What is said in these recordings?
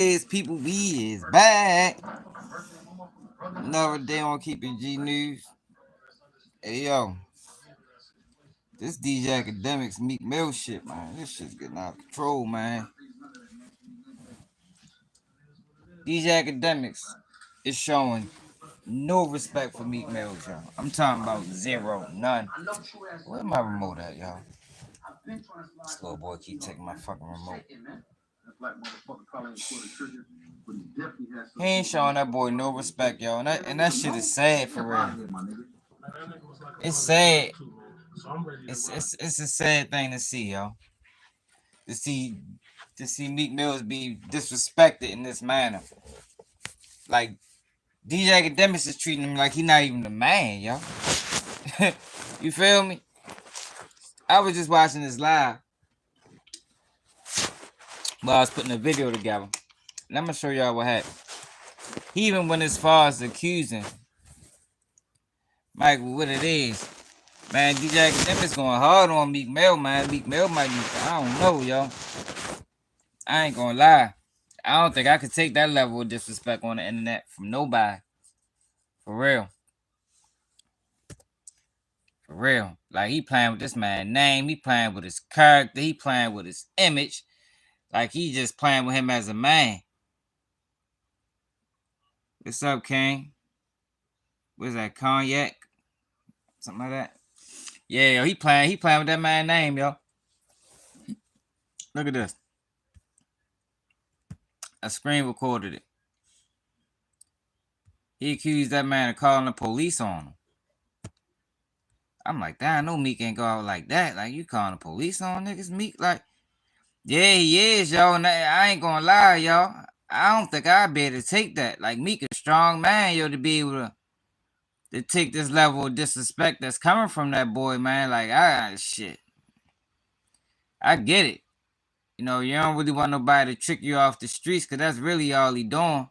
is people? We is back. Another day on Keeping G News. Hey yo, this DJ Academics Meek Mill shit, man. This shit's getting out of control, man. DJ Academics is showing no respect for Meek Mill, y'all. I'm talking about zero, none. Where my remote at, y'all? This little boy keep taking my fucking remote. He ain't showing that boy no respect, y'all. And that shit is sad for real. It's sad. It's a sad thing to see, yo. To see Meek Mills be disrespected in this manner. Like DJ Academics is treating him like he not even the man, yo. You feel me? I was just watching this live while I was putting a video together. And I'm gonna show y'all what happened. He even went as far as accusing Michael what it is. Man, DJ Academics going hard on Meek Mill, man. Meek Mill might be, I don't know, yo. I ain't gonna lie. I don't think I could take that level of disrespect on the internet from nobody. For real. For real. Like, he playing with this man's name. He playing with his character. He playing with his image. Like, he just playing with him as a man. What's up, King? What's that, Cognac? Something like that. Yeah, yo, he playing with that man's name, yo. Look at this. I screen recorded it. He accused that man of calling the police on him. I'm like, damn, I know Meek ain't go out like that. Like, you calling the police on niggas, Meek? Like, yeah, he is, yo. And I ain't gonna lie, y'all. I don't think I'd be able to take that. Like, Meek a strong man, yo, to be able to take this level of disrespect that's coming from that boy, man. Like, shit. I get it. You know, you don't really want nobody to trick you off the streets because that's really all he doing.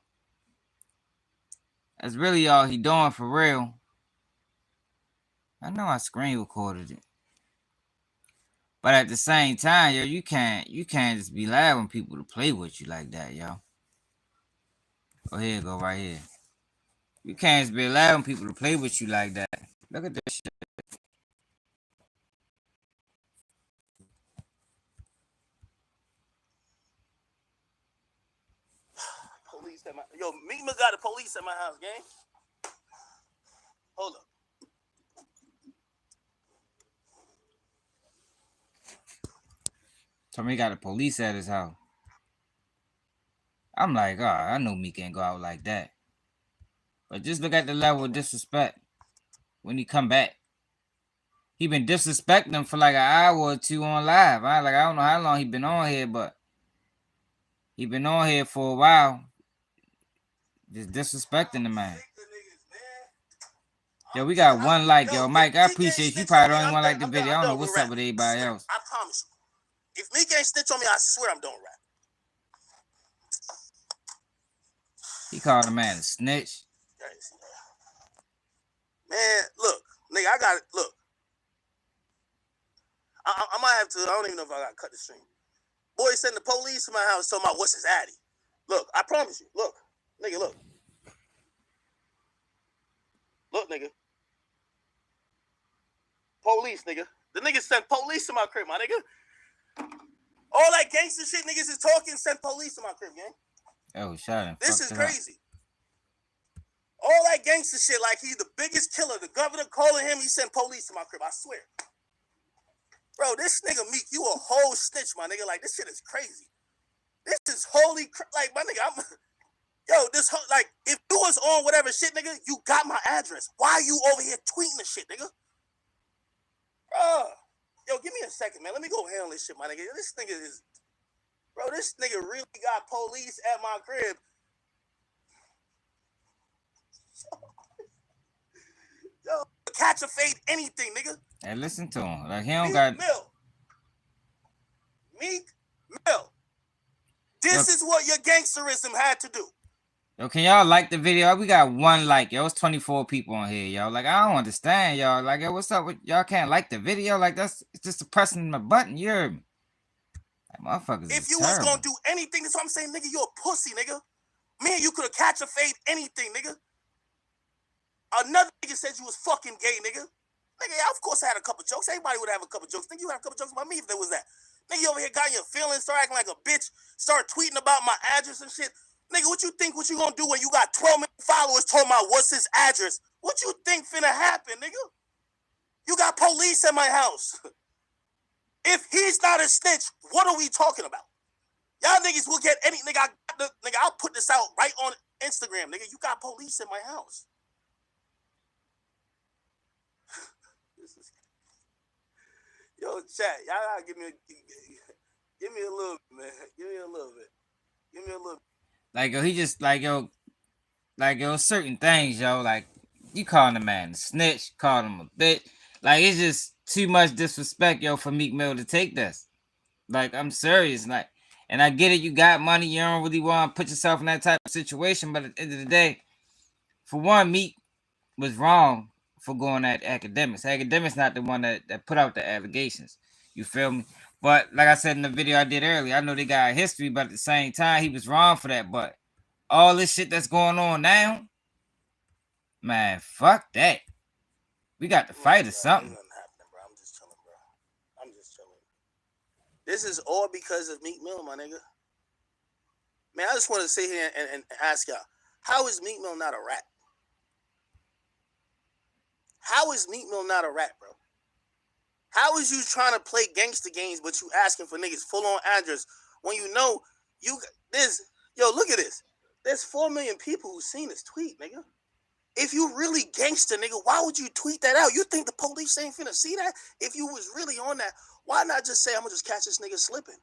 That's really all he doing for real. I know I screen recorded it. But at the same time, yo, you can't just be allowing people to play with you like that, yo. Oh, here you go, right here. You can't just be allowing people to play with you like that. Look at this shit. Police at my Meek got the police at my house, gang. Hold up. Told me he got the police at his house. I'm like, I know Meek can't go out like that. But just look at the level of disrespect when he come back. He been disrespecting him for like an hour or two on live. I don't know how long he been on here, but he been on here for a while. Just disrespecting the man. Yo, we got one like, yo. Mike, I appreciate you. Probably the only one like the video. I don't know what's up with everybody else. I promise you. If Meek ain't snitch on me, I swear I'm doing rap. He called the man a snitch. Man, look, nigga, I got it. Look. I might have to, I don't even know if I got to cut the stream. Boy sent the police to my house talking about what's his addy. Look, I promise you. Look. Nigga, look. Look, nigga. Police, nigga. The nigga sent police to my crib, my nigga. All that gangster shit niggas is talking, sent police to my crib, gang. Oh, shut him. This is crazy. All that gangster shit, like he's the biggest killer. The governor calling him, he sent police to my crib. I swear. Bro, this nigga Meek, you a whole snitch, my nigga. Like, this shit is crazy. This is holy like, my nigga, like, if you was on whatever shit, nigga, you got my address. Why are you over here tweeting the shit, nigga? Bro, yo, give me a second, man. Let me go handle this shit, my nigga. This nigga really got police at my crib. Yo, catch a fade, anything, nigga. Hey, listen to him. Like, he don't got... Meek Mill. This is what your gangsterism had to do. Yo, can y'all like the video? We got one like, yo. It's 24 people on here, yo. Like, I don't understand, y'all. Like, yo, what's up with y'all? Can't like the video? Like, it's just pressing the button. You heard me. Motherfuckers If is you was terrible. gonna do anything, that's what I'm saying, nigga, you a pussy, nigga. Me and you could have catch a fade anything, nigga. Another nigga said you was fucking gay, nigga. Nigga, yeah, of course I had a couple jokes. Everybody would have a couple jokes. Nigga, you have a couple jokes about me if there was that. Nigga, you over here got in your feelings, start acting like a bitch, start tweeting about my address and shit. Nigga, what you think what you gonna do when you got 12 million followers talking about what's his address? What you think finna happen, nigga? You got police at my house. If he's not a snitch, what are we talking about? Y'all niggas will get any nigga. Nigga, I'll put this out right on Instagram, nigga. You got police in my house. Yo, chat, y'all gotta give me a little bit, man. Give me a little bit. Like yo, he just like yo, certain things, yo, like you calling a man a snitch, calling him a bitch. Like it's just too much disrespect, yo, for Meek Mill to take this. Like I'm serious, like, and I get it. You got money, you don't really want to put yourself in that type of situation. But at the end of the day, for one, Meek was wrong for going at Akademiks. Akademiks not the one that put out the allegations. You feel me? But like I said in the video I did earlier, I know they got a history, but at the same time, he was wrong for that. But all this shit that's going on now, man, fuck that. We got to fight or something. Ain't nothing happening, bro. I'm just chilling, bro. I'm just chilling. This is all because of Meek Mill, my nigga. Man, I just want to sit here and ask y'all, how is Meek Mill not a rat? How is Meek Mill not a rat, bro? How is you trying to play gangster games, but you asking for niggas full-on address when you know look at this. There's 4 million people who seen this tweet, nigga. If you really gangster, nigga, why would you tweet that out? You think the police ain't finna see that? If you was really on that, why not just say, I'm gonna just catch this nigga slipping?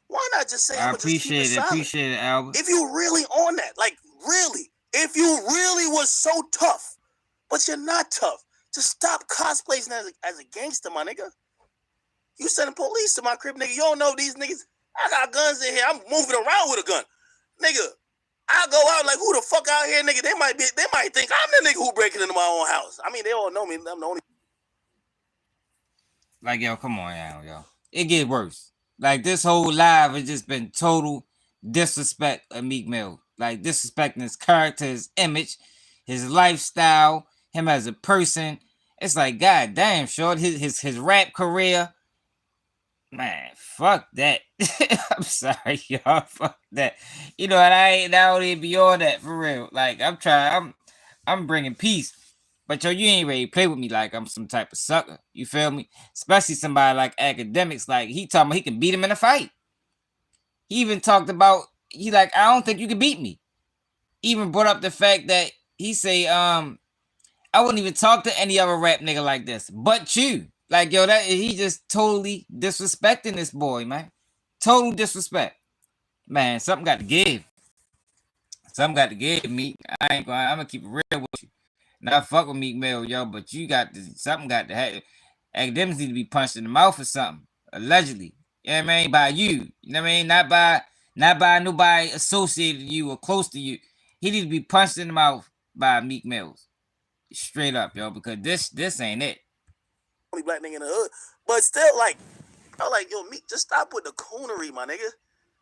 Why not just say, I'm gonna just keep it silent? Appreciate it, Albert. If you really on that, like really, if you really was so tough, but you're not tough, just stop cosplaying as a gangster, my nigga. You sending police to my crib, nigga. You don't know these niggas. I got guns in here. I'm moving around with a gun. Nigga, I go out like, who the fuck out here, nigga? They might think I'm the nigga who breaking into my own house. I mean, they all know me. I'm the only. Like, yo, come on now, yo. It get worse. Like, this whole live has just been total disrespect of Meek Mill. Like, disrespecting his character, his image, his lifestyle, him as a person. It's like, god damn, short, his rap career. Man, fuck that. I'm sorry, y'all. Fuck that. You know, and I don't even be on that for real. Like, I'm bringing peace. But yo, you ain't ready to play with me like I'm some type of sucker. You feel me? Especially somebody like Akademiks. Like, he talking about he can beat him in a fight. He even talked about, he like, I don't think you can beat me. Even brought up the fact that he say, I wouldn't even talk to any other rap nigga like this. But you. Like, yo, that he just totally disrespecting this boy, man. Total disrespect. Man, something got to give. Something got to give, Meek. I'm gonna keep it real with you. Not fuck with Meek Mill, yo, but you got to, something got to happen. Academics need to be punched in the mouth or something. Allegedly. You know what I mean? By you. You know what I mean? Not by nobody associated to you or close to you. He need to be punched in the mouth by Meek Mills. Straight up, yo, because this ain't it. Only black nigga in the hood. But still, like, I'm like, yo, Meek, just stop with the coonery, my nigga.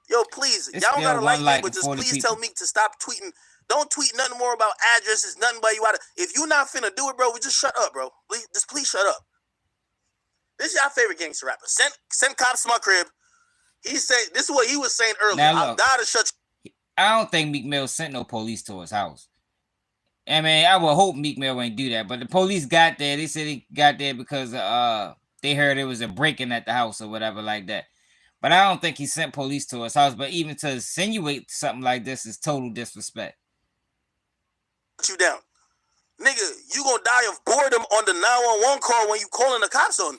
Yo, please. It's y'all don't gotta like me, but just 40 please people. tell Meek to stop tweeting. Don't tweet nothing more about addresses, nothing about you out of. If you not finna do it, bro, we just shut up, bro. Please shut up. This is your favorite gangster rapper. Send cops to my crib. He said, this is what he was saying earlier. I'm dying to shut you. I don't think Meek Mill sent no police to his house. I mean, I would hope Meek Mill ain't do that, but the police got there. They said he got there because they heard it was a break-in at the house or whatever like that. But I don't think he sent police to his house. But even to insinuate something like this is total disrespect. You down, nigga. You gonna die of boredom on the 911 call when you calling the cops on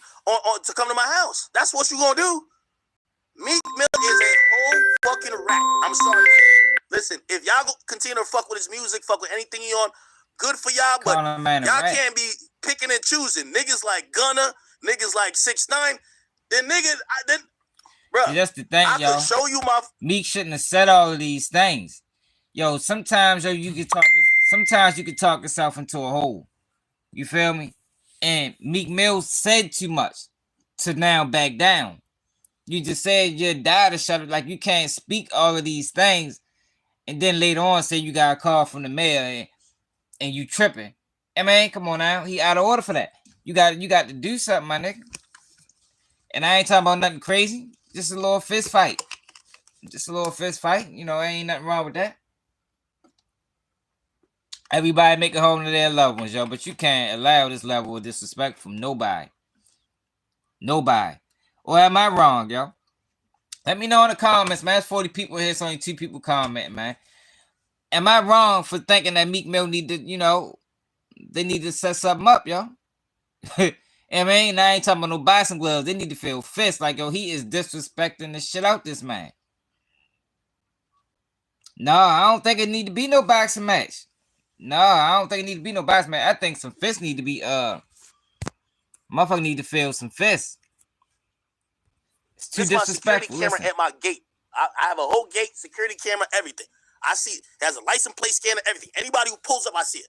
to come to my house. That's what you gonna do. Meek Mill is a whole fucking rat. I'm sorry. Listen, if y'all continue to fuck with his music, fuck with anything he on, good for y'all. But y'all can't be picking and choosing. Niggas like Gunna, niggas like 6ix9ine. Bro. See, that's the thing, I y'all. could show you my. Meek shouldn't have said all of these things. Yo, sometimes yo, you can talk. Sometimes you can talk yourself into a hole. You feel me? And Meek Mill said too much to now back down. You just said your daughter shut up. Like, you can't speak all of these things, and then later on say you got a call from the mayor and you tripping. I mean, come on now. He out of order for that. You got to do something, my nigga. And I ain't talking about nothing crazy. Just a little fist fight. Just a little fist fight. You know, ain't nothing wrong with that. Everybody make it home to their loved ones, yo. But you can't allow this level of disrespect from nobody. Nobody. Or am I wrong, yo? Let me know in the comments, man. There's 40 people here. It's only 2 people comment, man. Am I wrong for thinking that Meek Mill need to, you know, they need to set something up, yo? I mean, I ain't talking about no boxing gloves. They need to feel fists. Like, yo, he is disrespecting the shit out this man. No, I don't think it need to be no boxing match. No, I don't think it need to be no boxing match. I think some fists need to be, motherfucker need to feel some fists. It's too disrespectful. My security camera at my gate. I have a whole gate, security camera, everything. I see it has a license plate scanner, everything. Anybody who pulls up, I see it.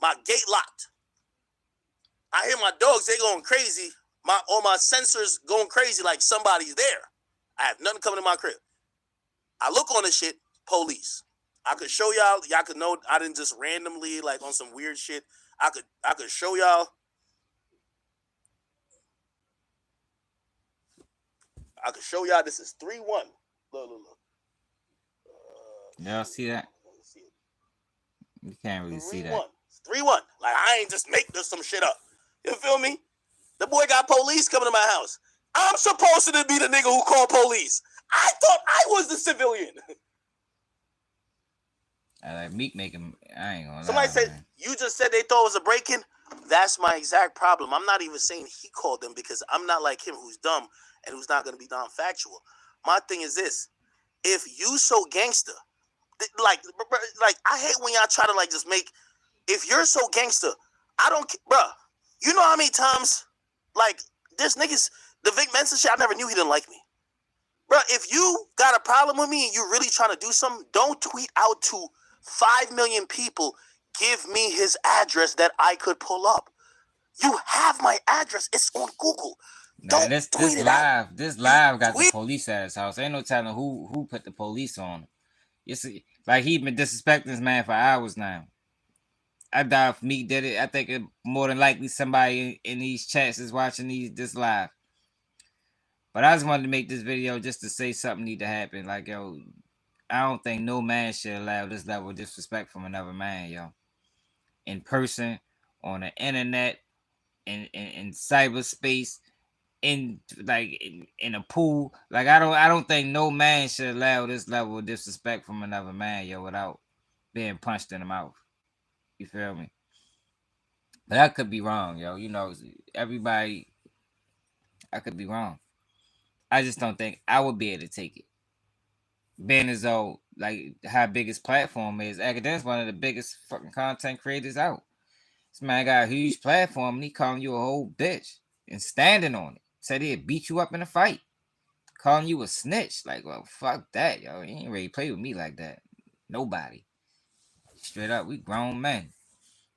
My gate locked. I hear my dogs, they going crazy. All my sensors going crazy like somebody's there. I have nothing coming to my crib. I look on this shit, police. I could show y'all could know I didn't just randomly like on some weird shit. I could show y'all. I could show y'all this is 3-1. Look. Y'all see that? You can't really see that. 3-1. Like, I ain't just make this some shit up. You feel me? The boy got police coming to my house. I'm supposed to be the nigga who called police. I thought I was the civilian. I like Meek making. I ain't gonna. Somebody said, man. You just said they thought it was a break-in. That's my exact problem. I'm not even saying he called them because I'm not like him who's dumb and who's not going to be non-factual. My thing is this. If you so gangster, like I hate when y'all try to like just make, if you're so gangster, I don't, bruh, you know how many times, like, this niggas, the Vic Mensa shit, I never knew he didn't like me. Bruh, if you got a problem with me and you're really trying to do something, don't tweet out to 5 million people, give me his address that I could pull up. You have my address. It's on Google. Nah, this live got the police at his house. Ain't no telling who put the police on him. You see, like, he been disrespecting this man for hours now. I doubt if Meek did it. I think it more than likely somebody in these chats is watching this live. But I just wanted to make this video just to say something need to happen. Like, yo, I don't think no man should allow this level of disrespect from another man, yo. In person, on the internet, in cyberspace, in a pool. Like, I don't think no man should allow this level of disrespect from another man, yo, without being punched in the mouth. You feel me? But I could be wrong, yo. You know, everybody, I could be wrong. I just don't think I would be able to take it. Being as though, like, how big his platform is. Akademiks one of the biggest fucking content creators out. This man got a huge platform and he calling you a whole bitch and standing on it. Said he'd beat you up in a fight. Calling you a snitch. Like, well, fuck that, yo. He ain't ready to play with me like that. Nobody. Straight up, we grown men.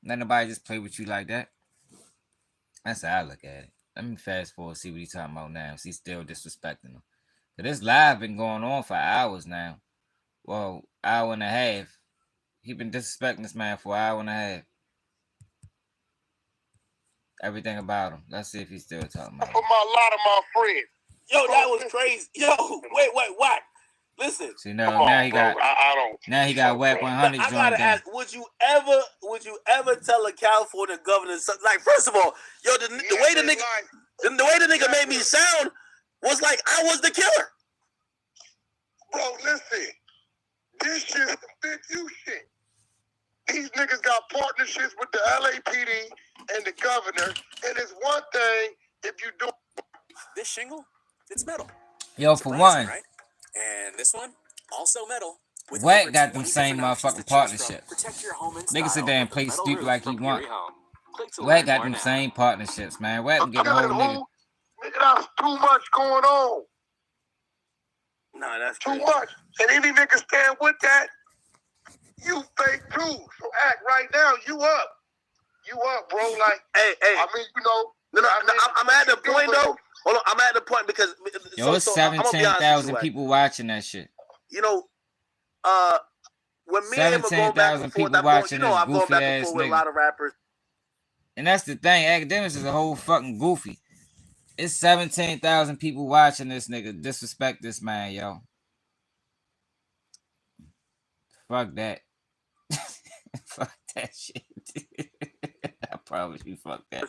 Let nobody just play with you like that. That's how I look at it. Let me fast forward, see what he's talking about now. He's still disrespecting him. But this live been going on for hours now. Well, hour and a half. He been disrespecting this man for an hour and a half. Everything about him. Let's see if he's still talking about it. For a lot of my friends. Yo, that was crazy. Yo, wait, Wack. Listen. See, now he got. Now he got Wack 100. I gotta ask, would you ever tell a California governor something? Like, first of all, yo, the way the nigga made me sound was like I was the killer. Bro, listen, this shit is big you shit. These niggas got partnerships with the LAPD and the governor, and it's one thing if you do. This shingle, it's metal. Yo, for one. Right? And this one, also metal. Wack got them same motherfucking partnerships. Niggas sit there and play stupid like he want. Wack got them same partnerships, man. Wack can get the whole nigga. Nigga, that's too much going on. Nah, that's too much. And any nigga stand with that, you fake too. So act right now, you up. You up, bro. Like, hey. I mean, you know. I'm at the point though. Hold on, I'm at the point because Yo, it's I'm gonna be honest with 17,000 you, people watching that shit. You know, when me and him are going back 17,000 and forth, people watching this I've gone goofy back and ass forth with a nigga. lot of rappers. And that's the thing. Academics is a whole fucking goofy. It's 17,000 people watching this nigga disrespect this man, yo. Fuck that. Fuck that shit. I promise you, fuck that.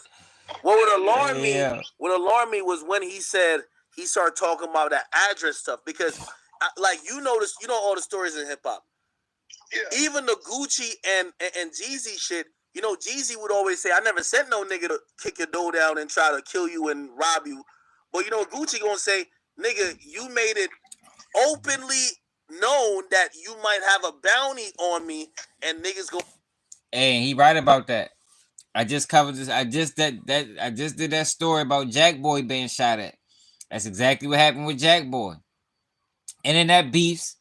What would alarm me was when he said he started talking about that address stuff because, like you know all the stories in hip hop. Yeah. Even the Gucci and Jeezy shit. You know, Jeezy would always say, "I never sent no nigga to kick your door down and try to kill you and rob you." But you know, Gucci gonna say, "Nigga, you made it openly known that you might have a bounty on me," and niggas go. Hey, he right about that. I just covered this. I just did that story about Jack Boy being shot at. That's exactly what happened with Jack Boy. And in that beefs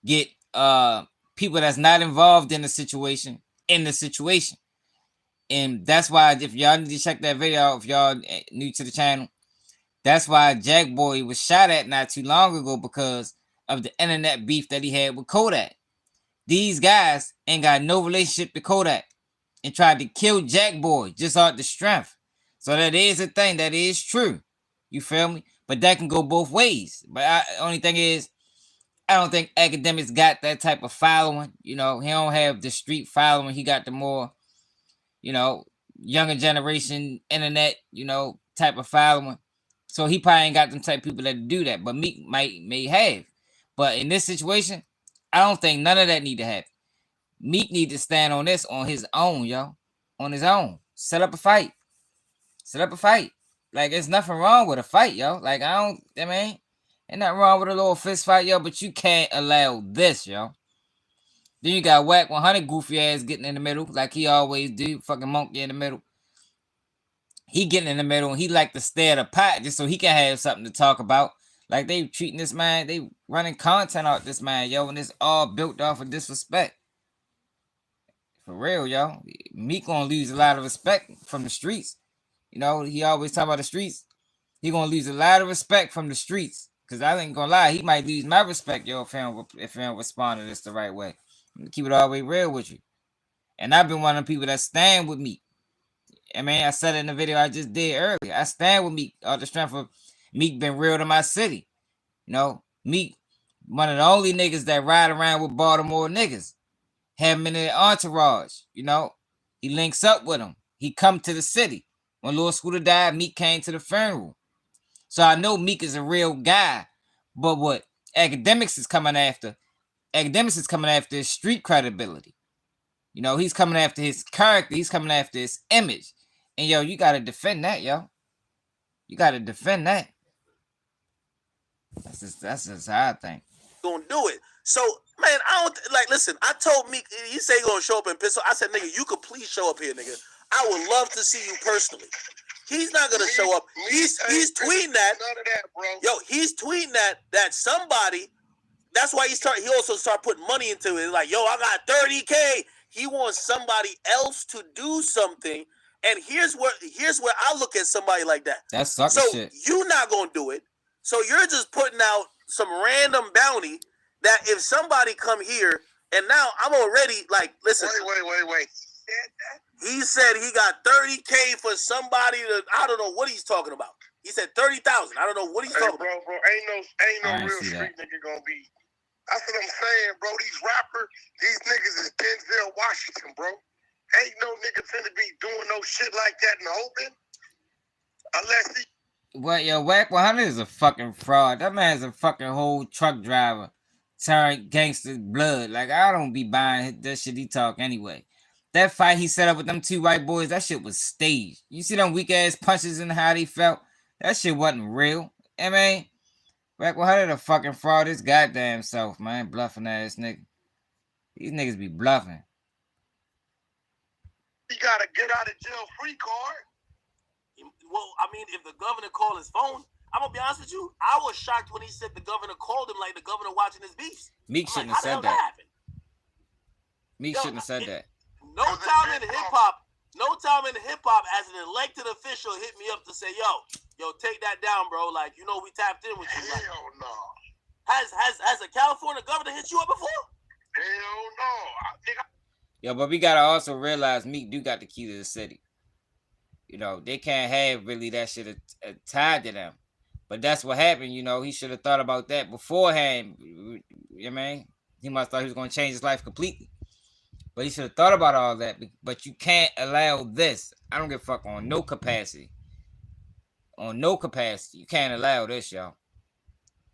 get people that's not involved in the situation. And that's why if y'all need to check that video out, if y'all new to the channel, that's why Jack Boy was shot at not too long ago because of the internet beef that he had with Kodak. These guys ain't got no relationship to Kodak and tried to kill Jack Boy just out the strength. So that is a thing. That is true. You feel me? But that can go both ways. But only thing is, I don't think Akademiks got that type of following. You know, he don't have the street following. He got the more, you know, younger generation internet, you know, type of following. So he probably ain't got them type of people that do that. But Meek may have. But in this situation, I don't think none of that need to happen. Meek need to stand on this on his own, yo. On his own. Set up a fight. Like, there's nothing wrong with a fight, yo. Like, ain't nothing wrong with a little fist fight, yo, but you can't allow this, yo. Then you got Wack 100 goofy ass getting in the middle, like he always do. Fucking monkey in the middle. He getting in the middle and he like to stay at a pot just so he can have something to talk about. Like, they treating this man, they running content out this man, yo, and it's all built off of disrespect. For real, yo. Meek gonna lose a lot of respect from the streets. You know, he always talk about the streets. He gonna lose a lot of respect from the streets. Cause I ain't gonna lie, he might lose my respect, yo, if he don't respond to this the right way. I'm gonna keep it all the way real with you. And I've been one of the people that stand with Meek. I mean, I said it in the video I just did earlier. I stand with Meek all the strength of Meek been real to my city. You know, Meek, one of the only niggas that ride around with Baltimore niggas. Have him in the entourage, you know. He links up with him. He come to the city. When Lord Scooter died, Meek came to the funeral. So I know Meek is a real guy. But what Akademiks is coming after his street credibility. You know, he's coming after his character. He's coming after his image. And, yo, you got to defend that, yo. You got to defend that. That's just how I think. Gonna do it. So, man, I don't listen. I told Meek, he say he gonna show up in pistol. I said, nigga, you could please show up here, nigga. I would love to see you personally. He's not gonna show up. He's tweeting that. None of that, bro. Yo, he's tweeting that somebody. That's why he also start putting money into it. Like, yo, I got 30K. He wants somebody else to do something. And here's where I look at somebody like that. That's sucker shit. So you're not gonna do it. So you're just putting out some random bounty that if somebody come here and now I'm already like, listen. Wait. He said he got 30K for somebody to, I don't know what he's talking about. He said 30,000. I don't know what he's talking about. Bro, ain't no real street nigga gonna be. That's what I'm saying, bro. These rappers, these niggas is Denzel Washington, bro. Ain't no nigga finna be doing no shit like that in the open. Unless he. What, yo, Wack 100 is a fucking fraud. That man's a fucking whole truck driver. Turned gangster blood. Like, I don't be buying that shit he talk anyway. That fight he set up with them two white boys, that shit was staged. You see them weak ass punches and how they felt? That shit wasn't real. I mean, Wack 100 a fucking fraud his goddamn self, man. Bluffing ass nigga. These niggas be bluffing. He got a get out of jail free card. Well, I mean, if the governor called his phone, I'm gonna be honest with you. I was shocked when he said the governor called him like the governor watching his beefs. Meek shouldn't have said that. Meek shouldn't have said that. No time in hip hop as an elected official hit me up to say, yo, Yo, take that down, bro. Like, you know we tapped in with you. Like, Hell no. Has a California governor hit you up before? Hell no. Yo, but we gotta also realize Meek do got the key to the city. You know, they can't have really that shit tied to them. But that's what happened, you know. He should have thought about that beforehand. You know what I mean? He must have thought he was going to change his life completely. But he should have thought about all that. But you can't allow this. I don't give a fuck on no capacity. On no capacity. You can't allow this, y'all.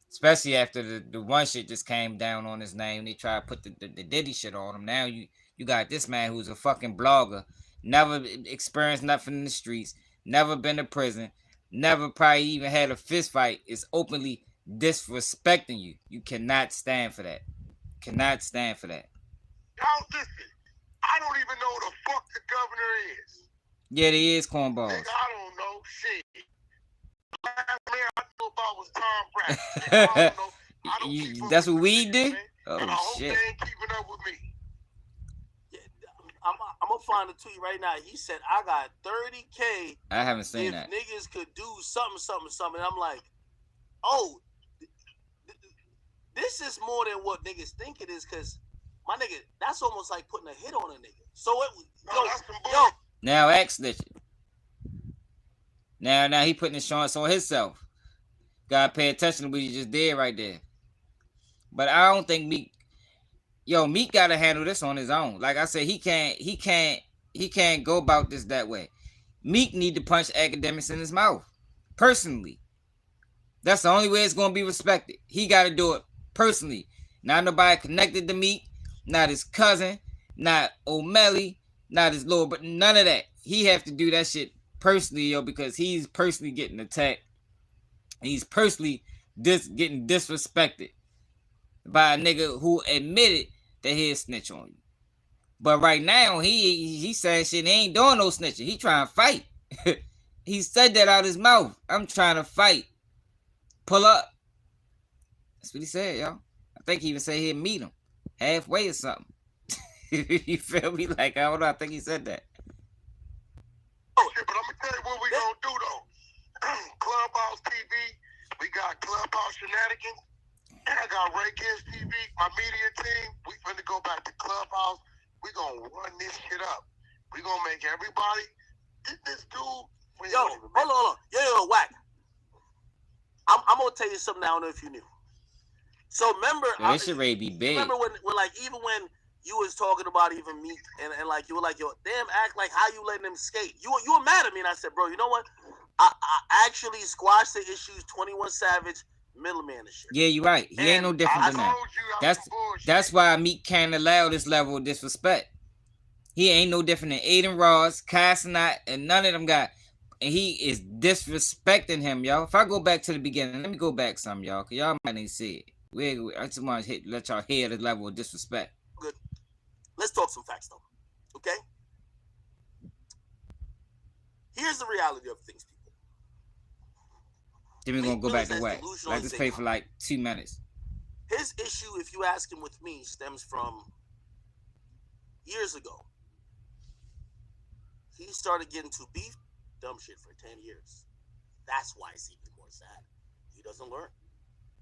Especially after the one shit just came down on his name. They tried to put the Diddy shit on him. Now you got this man who's a fucking blogger. Never experienced nothing in the streets. Never been to prison. Never probably even had a fist fight. Is openly disrespecting you. You cannot stand for that. Cannot stand for that. Y'all listen. I don't even know who the fuck the governor is. Yeah, they is cornballs. Nigga, I don't know shit. The last man I knew about was Tom Brady. Nigga, I don't know. I don't keep up That's with what we shit, do? man. Oh, and I hope shit. they ain't keeping up with me. Yeah, I'm gonna find it to you right now. He said I got 30K. I haven't seen if that. niggas could do something. And I'm like, oh, this is more than what niggas think it is, because my nigga, that's almost like putting a hit on a nigga. So yo, now X snitching. Now he putting insurance on himself. Gotta pay attention to what he just did right there. But I don't think Meek gotta handle this on his own. Like I said, he can't go about this that way. Meek need to punch Akademiks in his mouth. Personally. That's the only way it's gonna be respected. He gotta do it personally. Not nobody connected to Meek, not his cousin, not O'Malley, not his little, but none of that. He have to do that shit personally, yo, because he's personally getting attacked. He's personally getting disrespected by a nigga who admitted that he'll snitch on you. But right now, he saying shit, he ain't doing no snitching. He trying to fight. He said that out his mouth. I'm trying to fight. Pull up. That's what he said, y'all. I think he even said he'd meet him halfway or something. You feel me? Like, I don't know. I think he said that. Oh, shit, but I'm gonna tell you what we gonna do though. Clubhouse TV, we got Clubhouse Shenanigans, and I got Ray Kids TV, my media team. We finna go back to Clubhouse. We gonna run this shit up. We gonna make everybody get this dude. Yo, hold on. Yo, Wack. I'm gonna tell you something. I don't know if you knew. So remember, this shit ready be big. Remember when like even when you was talking about even Meek and like you were like, yo, damn, act like how you letting him skate. You were mad at me, and I said, bro, you know what? I actually squashed the issues. 21 Savage, middleman and shit. Yeah, you're right. He ain't no different than that. That's why Meek can't allow this level of disrespect. He ain't no different than Aiden Ross, Casanat, and none of them guys. And he is disrespecting him, y'all. If I go back to the beginning, let me go back some, y'all, because y'all might not see it. I just want to let y'all hear the level of disrespect. Good. Let's talk some facts, though. Okay? Here's the reality of things, people. Then we're going to go back to Wack. Like this play for like 2 minutes. His issue, if you ask him with me, stems from years ago. He started getting to beef, dumb shit for 10 years. That's why it's even more sad. He doesn't learn.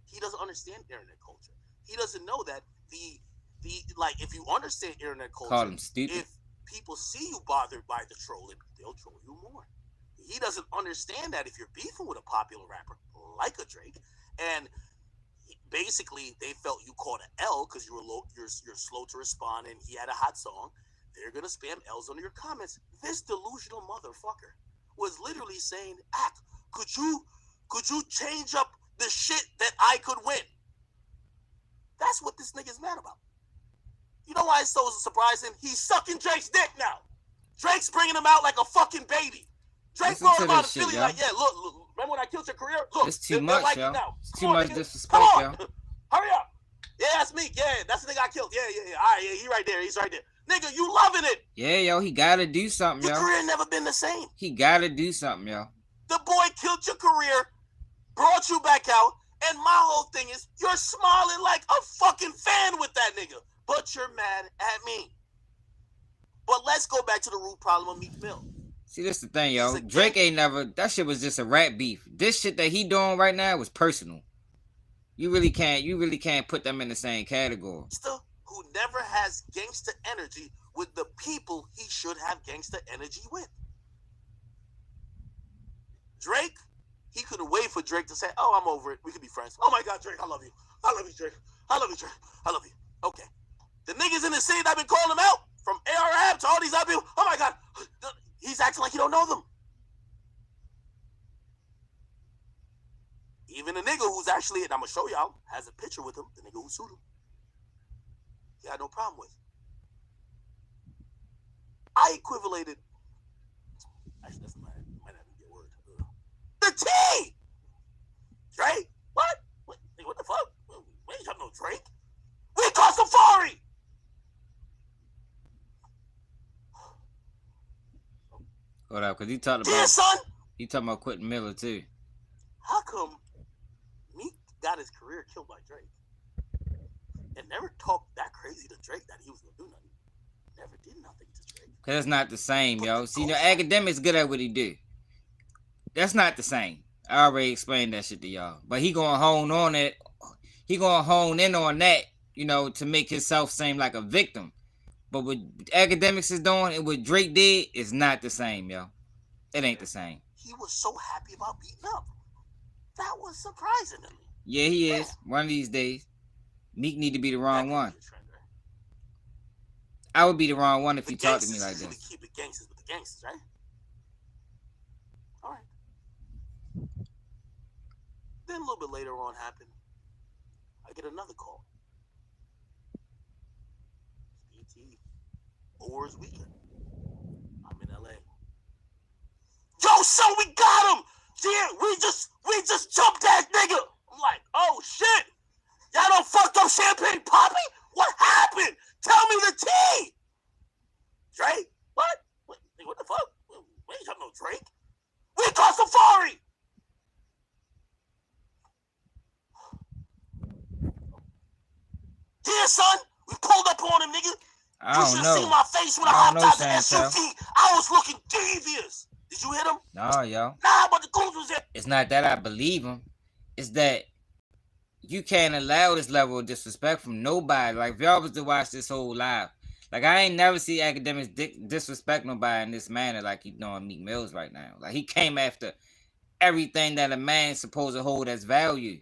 He doesn't understand internet culture. He doesn't know that like if you understand internet culture, call him stupid. If people see you bothered by the trolling, they'll troll you more. He doesn't understand that if you're beefing with a popular rapper like a Drake, and basically they felt you caught an L because you're slow to respond and he had a hot song, they're gonna spam L's under your comments. This delusional motherfucker was literally saying, "Act, could you change up the shit that I could win?" That's what this nigga's mad about. You know why it's so surprising? He's sucking Drake's dick now. Drake's bringing him out like a fucking baby. Drake brought him out of Philly like, yeah, look, remember when I killed your career? Look, it's too much, like yo. It's too much disrespect, yo. Hurry up. Yeah, that's Meek. Yeah, that's the nigga I killed. Yeah. All right, yeah, he's right there. Nigga, you loving it. Yeah, yo, he gotta do something, your yo. Your career never been the same. He gotta do something, yo. The boy killed your career, brought you back out, and my whole thing is you're smiling like a fucking fan with that nigga, but you're mad at me. But let's go back to the root problem of Meek Mill. See, this the thing, yo. Drake ain't never. That shit was just a rap beef. This shit that he doing right now was personal. You really can't put them in the same category. Who never has gangster energy with the people he should have gangster energy with. Drake, he could have waited for Drake to say, "Oh, I'm over it. We could be friends." Oh my God, Drake, I love you. I love you, Drake. I love you, Drake. I love you. Okay. The niggas in the city that been calling him out, from ARM to all these other people. Oh my God, he's acting like he don't know them. Even the nigga who's actually, and I'm gonna show y'all, has a picture with him. The nigga who sued him. He had no problem with. I equivalated. Actually, that's might not be a word. The T! Drake? What? What the fuck? We ain't got no Drake. We caught Safari! Hold up, because he talking about Quentin Miller, too. How come Meek got his career killed by Drake and never talked that crazy to Drake that he was going to do nothing? Never did nothing to Drake. Because it's not the same, yo. See, the Akademiks good at what he do. That's not the same. I already explained that shit to y'all. But he gonna hone on it. He gonna hone in on that, you know, to make himself seem like a victim. But what Akademiks is doing and what Drake did is not the same, yo. It ain't the same. He was so happy about beating up. That was surprising to me. Yeah, he is. One of these days. Meek need to be the wrong one. I would be the wrong one if he talked to me like this. Keep it gangsters with the gangsters, right? All right. Then a little bit later on happened. I get another call. BT Awards weekend. I'm in LA. Yo, son, we got him! Yeah, we just jumped that nigga! I'm like, oh shit! Y'all done fucked up Champagne Poppy? What happened? Tell me the tea! Drake? What the fuck? We ain't got no Drake. We caught Safari! Yeah, son, we pulled up on him, nigga. I don't know. You should see my face when I hopped out the SUV. I was looking devious. Did you hit him? No, yo. Nah, but the goons was there. It's not that I believe him. It's that you can't allow this level of disrespect from nobody. Like, if y'all was to watch this whole live, like, I ain't never see Akademiks disrespect nobody in this manner like he doing Meek Mills right now. Like, he came after everything that a man's supposed to hold as value.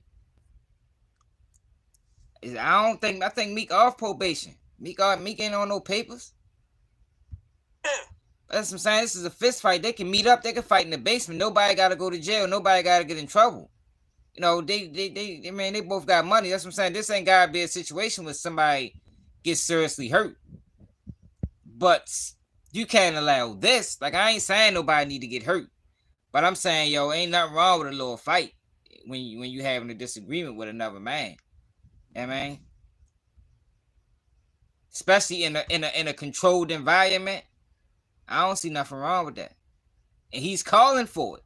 I think Meek off probation. Meek ain't on no papers. Yeah. That's what I'm saying. This is a fist fight. They can meet up. They can fight in the basement. Nobody got to go to jail. Nobody got to get in trouble. You know, they both got money. That's what I'm saying. This ain't got to be a situation where somebody gets seriously hurt. But you can't allow this. Like, I ain't saying nobody need to get hurt. But I'm saying, yo, ain't nothing wrong with a little fight when you having a disagreement with another man. Yeah, man. Especially in a controlled environment. I don't see nothing wrong with that. And he's calling for it.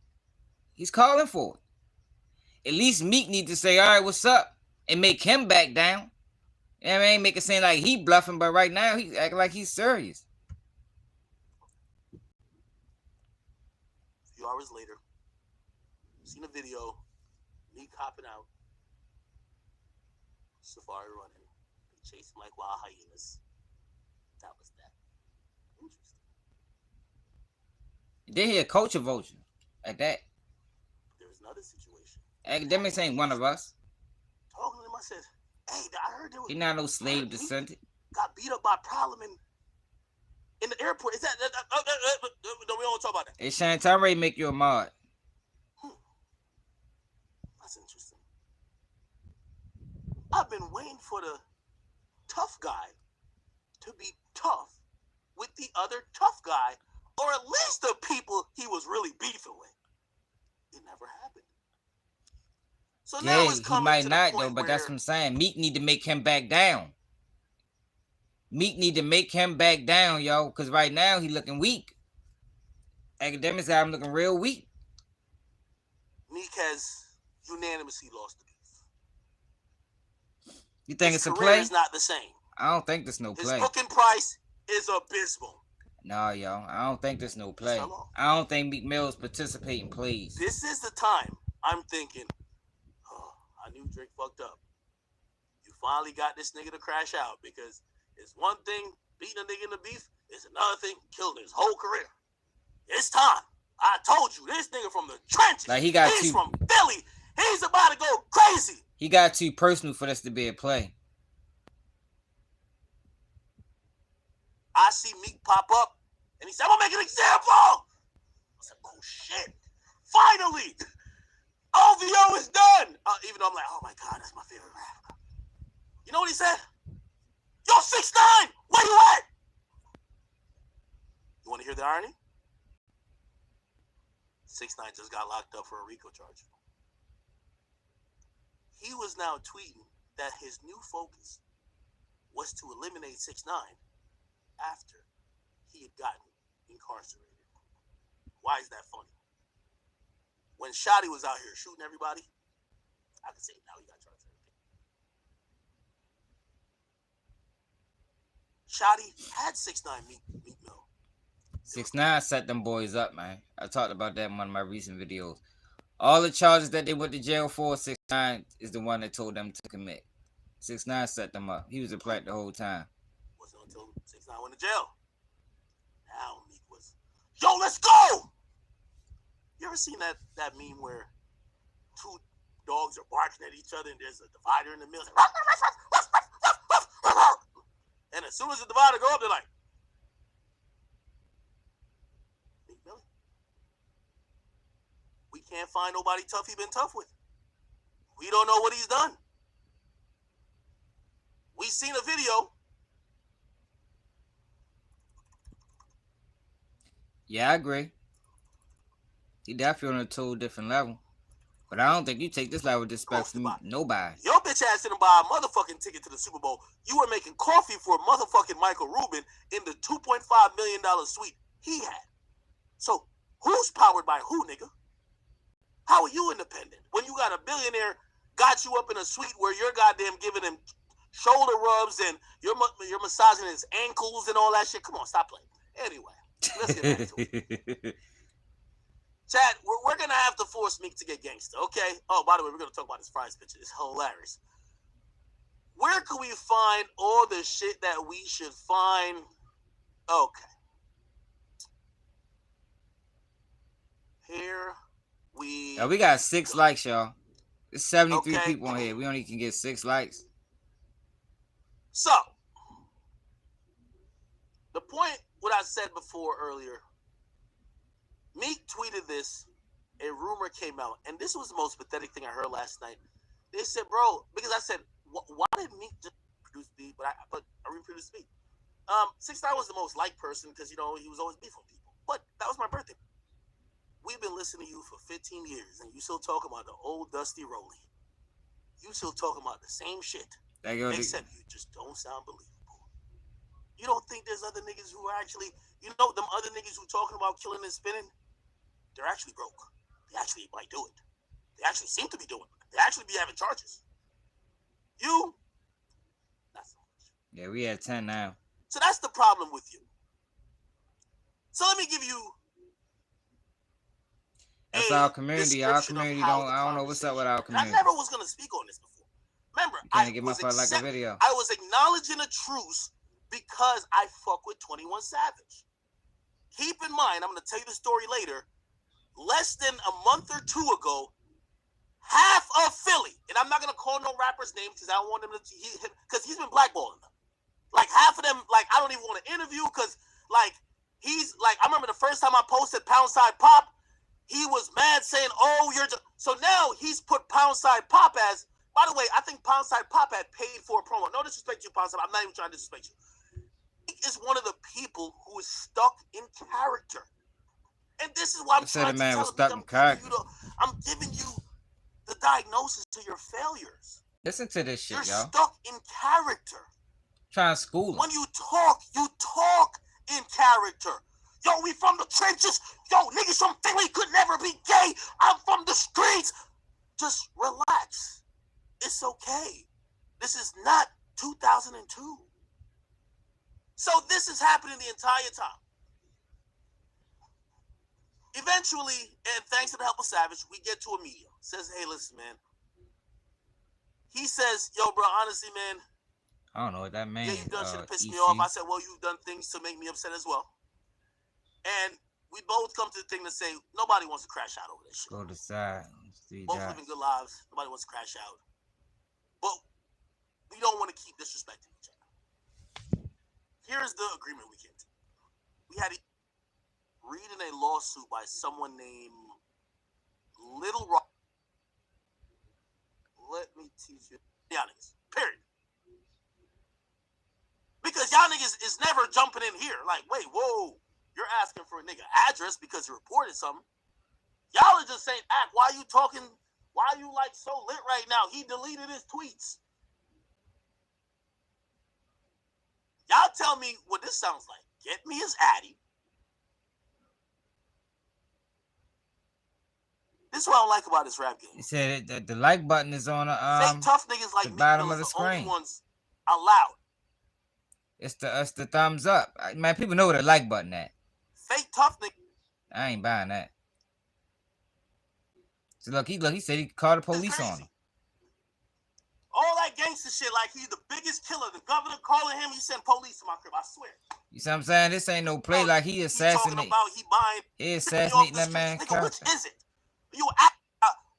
He's calling for it. At least Meek need to say, all right, what's up? And make him back down. You know what I mean? Make it seem like he bluffing, but right now he's acting like he's serious. A few hours later, seen a video, Meek hopping out, Safari running, they chase him like wild hyenas. That was that. Interesting. Then he a culture vulture like that. There's another situation. Akademiks ain't one of us. Talking to him, I said, hey, I heard there was... He not no slave descendant. Got beat up by Problem in the airport. Is that... No, we don't talk about that. Hey, Shannon, I'm ready to make you a mod. That's interesting. I've been waiting for the tough guy to be tough with the other tough guy, or at least the people he was really beefing with. It never happened. So now it's coming he might to not the point though, but where... that's what I'm saying. Meek need to make him back down. Meek need to make him back down, yo, because right now he looking weak. Akademiks got him looking real weak. Meek has unanimously lost the beef. You think His it's a career play? is not the same. I don't think there's no play. His booking price is abysmal. Nah, yo, I don't think there's no play. Fell off. I don't think Meek Mill's participating plays. This is the time I'm thinking, oh, I knew Drake fucked up. You finally got this nigga to crash out, because it's one thing beating a nigga in the beef, it's another thing killing his whole career. It's time. I told you, this nigga from the trenches. Like he's from Philly. He's about to go crazy. He got too personal for this to be a play. I see Meek pop up, and he said, I'm gonna make an example. I said, oh shit. Finally! OVO is done! Even though I'm like, oh my God, that's my favorite rapper. You know what he said? Yo, 6ix9ine, where you at? You want to hear the irony? 6ix9ine just got locked up for a RICO charge. He was now tweeting that his new focus was to eliminate 6ix9ine after he had gotten incarcerated. Why is that funny? When Shotty was out here shooting everybody, I can say now he got charged for everything. Shotty had 6ix9ine Meek Mill. 6ix9ine set them boys up, man. I talked about that in one of my recent videos. All the charges that they went to jail for, 6ix9ine is the one that told them to commit. 6ix9ine set them up. He was a plant the whole time. Wasn't until 6ix9ine went to jail. Now Meek was, yo, let's go! You ever seen that meme where two dogs are barking at each other and there's a divider in the middle? And as soon as the divider go up, they're like, Meek Millie. We can't find nobody tough he been tough with. We don't know what he's done. We seen a video. Yeah, I agree. He definitely on a total different level. But I don't think you take this level of disrespect from nobody. Your bitch ass didn't buy a motherfucking ticket to the Super Bowl. You were making coffee for motherfucking Michael Rubin in the $2.5 million suite he had. So who's powered by who, nigga? How are you independent when you got a billionaire got you up in a suite where you're goddamn giving him shoulder rubs and you're massaging his ankles and all that shit? Come on, stop playing. Anyway, let's get back to it. Chad, we're going to have to force Meek to get gangster, okay? Oh, by the way, we're going to talk about this prize picture. It's hilarious. Where can we find all the shit that we should find? Okay. Here we... we got 6 likes, y'all. There's 73 people on here. We only can get 6 likes. So, the point, what I said before earlier, Meek tweeted this, a rumor came out, and this was the most pathetic thing I heard last night. They said, bro, because I said, why did Meek just produce beat, but I reproduced beat? 6ix9ine was the most liked person because, you know, he was always beefing people. But that was my birthday. We've been listening to you for 15 years, and you still talking about the old Dusty Rolly. You still talking about the same shit, except you just don't sound believable. You don't think there's other niggas who are actually, you know, them other niggas who talking about killing and spinning? They're actually broke. They actually might do it. They actually seem to be doing it. They actually be having charges. You, not so much. Yeah, we at 10 now. So that's the problem with you. So let me give you that's our community. Our community I don't know what's up with our community. I never was going to speak on this before. Remember, I was acknowledging a truce because I fuck with 21 Savage. Keep in mind, I'm going to tell you the story later. Less than a month or two ago, half of Philly, and I'm not going to call no rapper's name because I don't want him to, because he's been blackballing them. Like half of them, like I don't even want to interview because like he's like, I remember the first time I posted Poundside Pop, he was mad saying, oh, you're just, so now he's put Poundside Pop as, by the way, I think Poundside Pop had paid for a promo. No disrespect to you, Poundside, I'm not even trying to disrespect you. He is one of the people who is stuck in character. And this is why I'm trying to tell you, I'm giving you the diagnosis to your failures. Listen to this shit, You're y'all. stuck in character. Trying to school him. When you talk in character. Yo, we from the trenches. Yo, niggas from Philly could never be gay. I'm from the streets. Just relax. It's okay. This is not 2002. So this is happening the entire time. Eventually, and thanks to the help of Savage, we get to a media. Says, hey, listen, man. He says, yo, bro, honestly, man. I don't know what that means. Yeah, you've done shit to piss me off. I said, well, you've done things to make me upset as well. And we both come to the thing to say, nobody wants to crash out over this shit. Go to the side. Both living good lives. Nobody wants to crash out. But we don't want to keep disrespecting each other. Here's the agreement we came to. We had reading a lawsuit by someone named Little Rock. Let me teach you. Y'all niggas. Period. Because y'all niggas is never jumping in here. Like, wait, whoa. You're asking for a nigga address because you reported something. Y'all are just saying, Ack, why you talking? Why you like so lit right now? He deleted his tweets. Y'all tell me what this sounds like. Get me his addy. This is what I don't like about this rap game. He said that the like button is on fake tough niggas like the Meek bottom Mill of the is screen. only ones allowed. It's the thumbs up. Man, people know where the like button at. Fake tough niggas. I ain't buying that. So look, he said he called the police on him. All that gangster shit, like he's the biggest killer. The governor calling him, he sent police to my crib. I swear. You see what I'm saying? This ain't no play like he assassinated. He assassinating that man. Nigga, which is it? You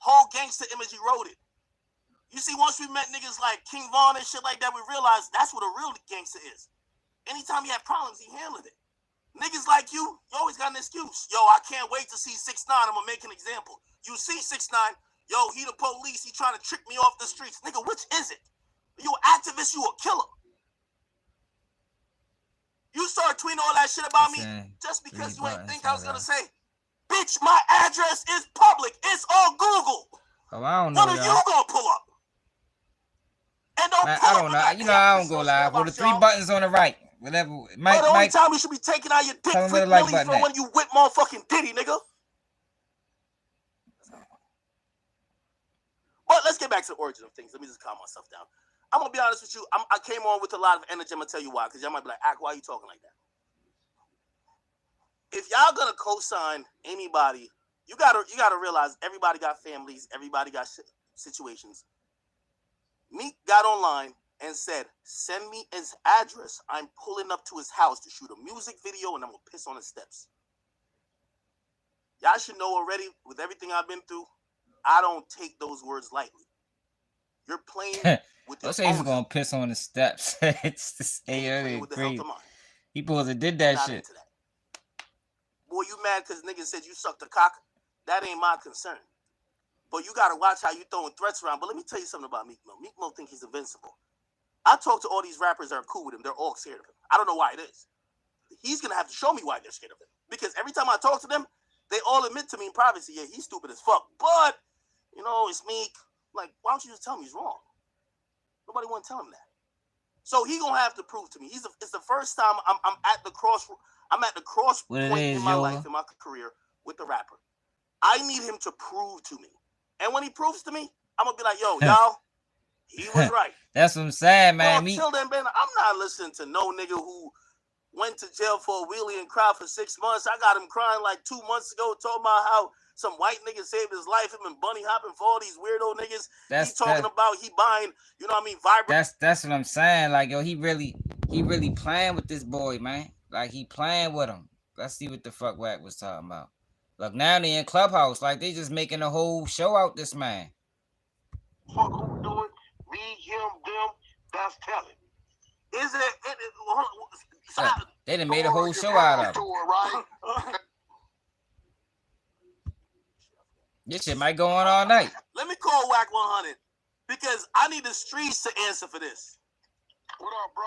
whole gangster image eroded. You see, once we met niggas like King Von and shit like that, we realized that's what a real gangster is. Anytime he had problems, he handled it. Niggas like you always got an excuse. Yo, I can't wait to see 6ix9ine. I'm gonna make an example. You see 6ix9ine, yo, he the police. He trying to trick me off the streets. Nigga, which is it? You an activist, you a killer. You start tweeting all that shit about me just because you ain't think I was gonna say, bitch, my address is public. It's on Google. Oh, I don't know. When are you gonna pull up? And don't man, pull I don't know. You know, I don't go live. Well, the 3 buttons on the right. Whatever. Mike, the only time you should be taking out your dick freak like from when you whip motherfucking Diddy, nigga. But let's get back to the origin of things. Let me just calm myself down. I'm gonna be honest with you. I came on with a lot of energy. I'm gonna tell you why, because y'all might be like, Ack, why are you talking like that? If y'all gonna co-sign anybody, you gotta realize everybody got families, everybody got situations. Meek got online and said, send me his address. I'm pulling up to his house to shoot a music video and I'm gonna piss on his steps. Y'all should know already, with everything I've been through, I don't take those words lightly. You're playing with your say he's gonna piss on the steps. It's the say people that did that shit. Boy, you mad because niggas said you sucked a cock? That ain't my concern. But you gotta watch how you throwing threats around. But let me tell you something about Meek Mill. Meek Mill think he's invincible. I talk to all these rappers that are cool with him. They're all scared of him. I don't know why it is. He's gonna have to show me why they're scared of him. Because every time I talk to them, they all admit to me in privacy, yeah, he's stupid as fuck. But, you know, it's Meek. Like, why don't you just tell me he's wrong? Nobody want to tell him that. So he gonna have to prove to me. It's the first time I'm at the cross point in my life, in my career, with the rapper. I need him to prove to me. And when he proves to me, I'm gonna be like, yo, y'all, he was right. That's what I'm saying, man. Until then, man, I'm not listening to no nigga who went to jail for a wheelie and cried for 6 months. I got him crying like 2 months ago, talking about how some white nigga saved his life, him and bunny hopping for all these weirdo niggas. He's talking about he buying, you know what I mean, vibrant. That's what I'm saying. Like, yo, he really playing with this boy, man. Like, he playing with him. Let's see what the fuck Wack was talking about. Look, now they in Clubhouse, like they just making a whole show out this man. Fuck who do it? Me, him, them. That's telling. Is it? They done made a whole show out of it. Right? This shit might go on all night. Let me call Wack 100 because I need the streets to answer for this. What up, bro?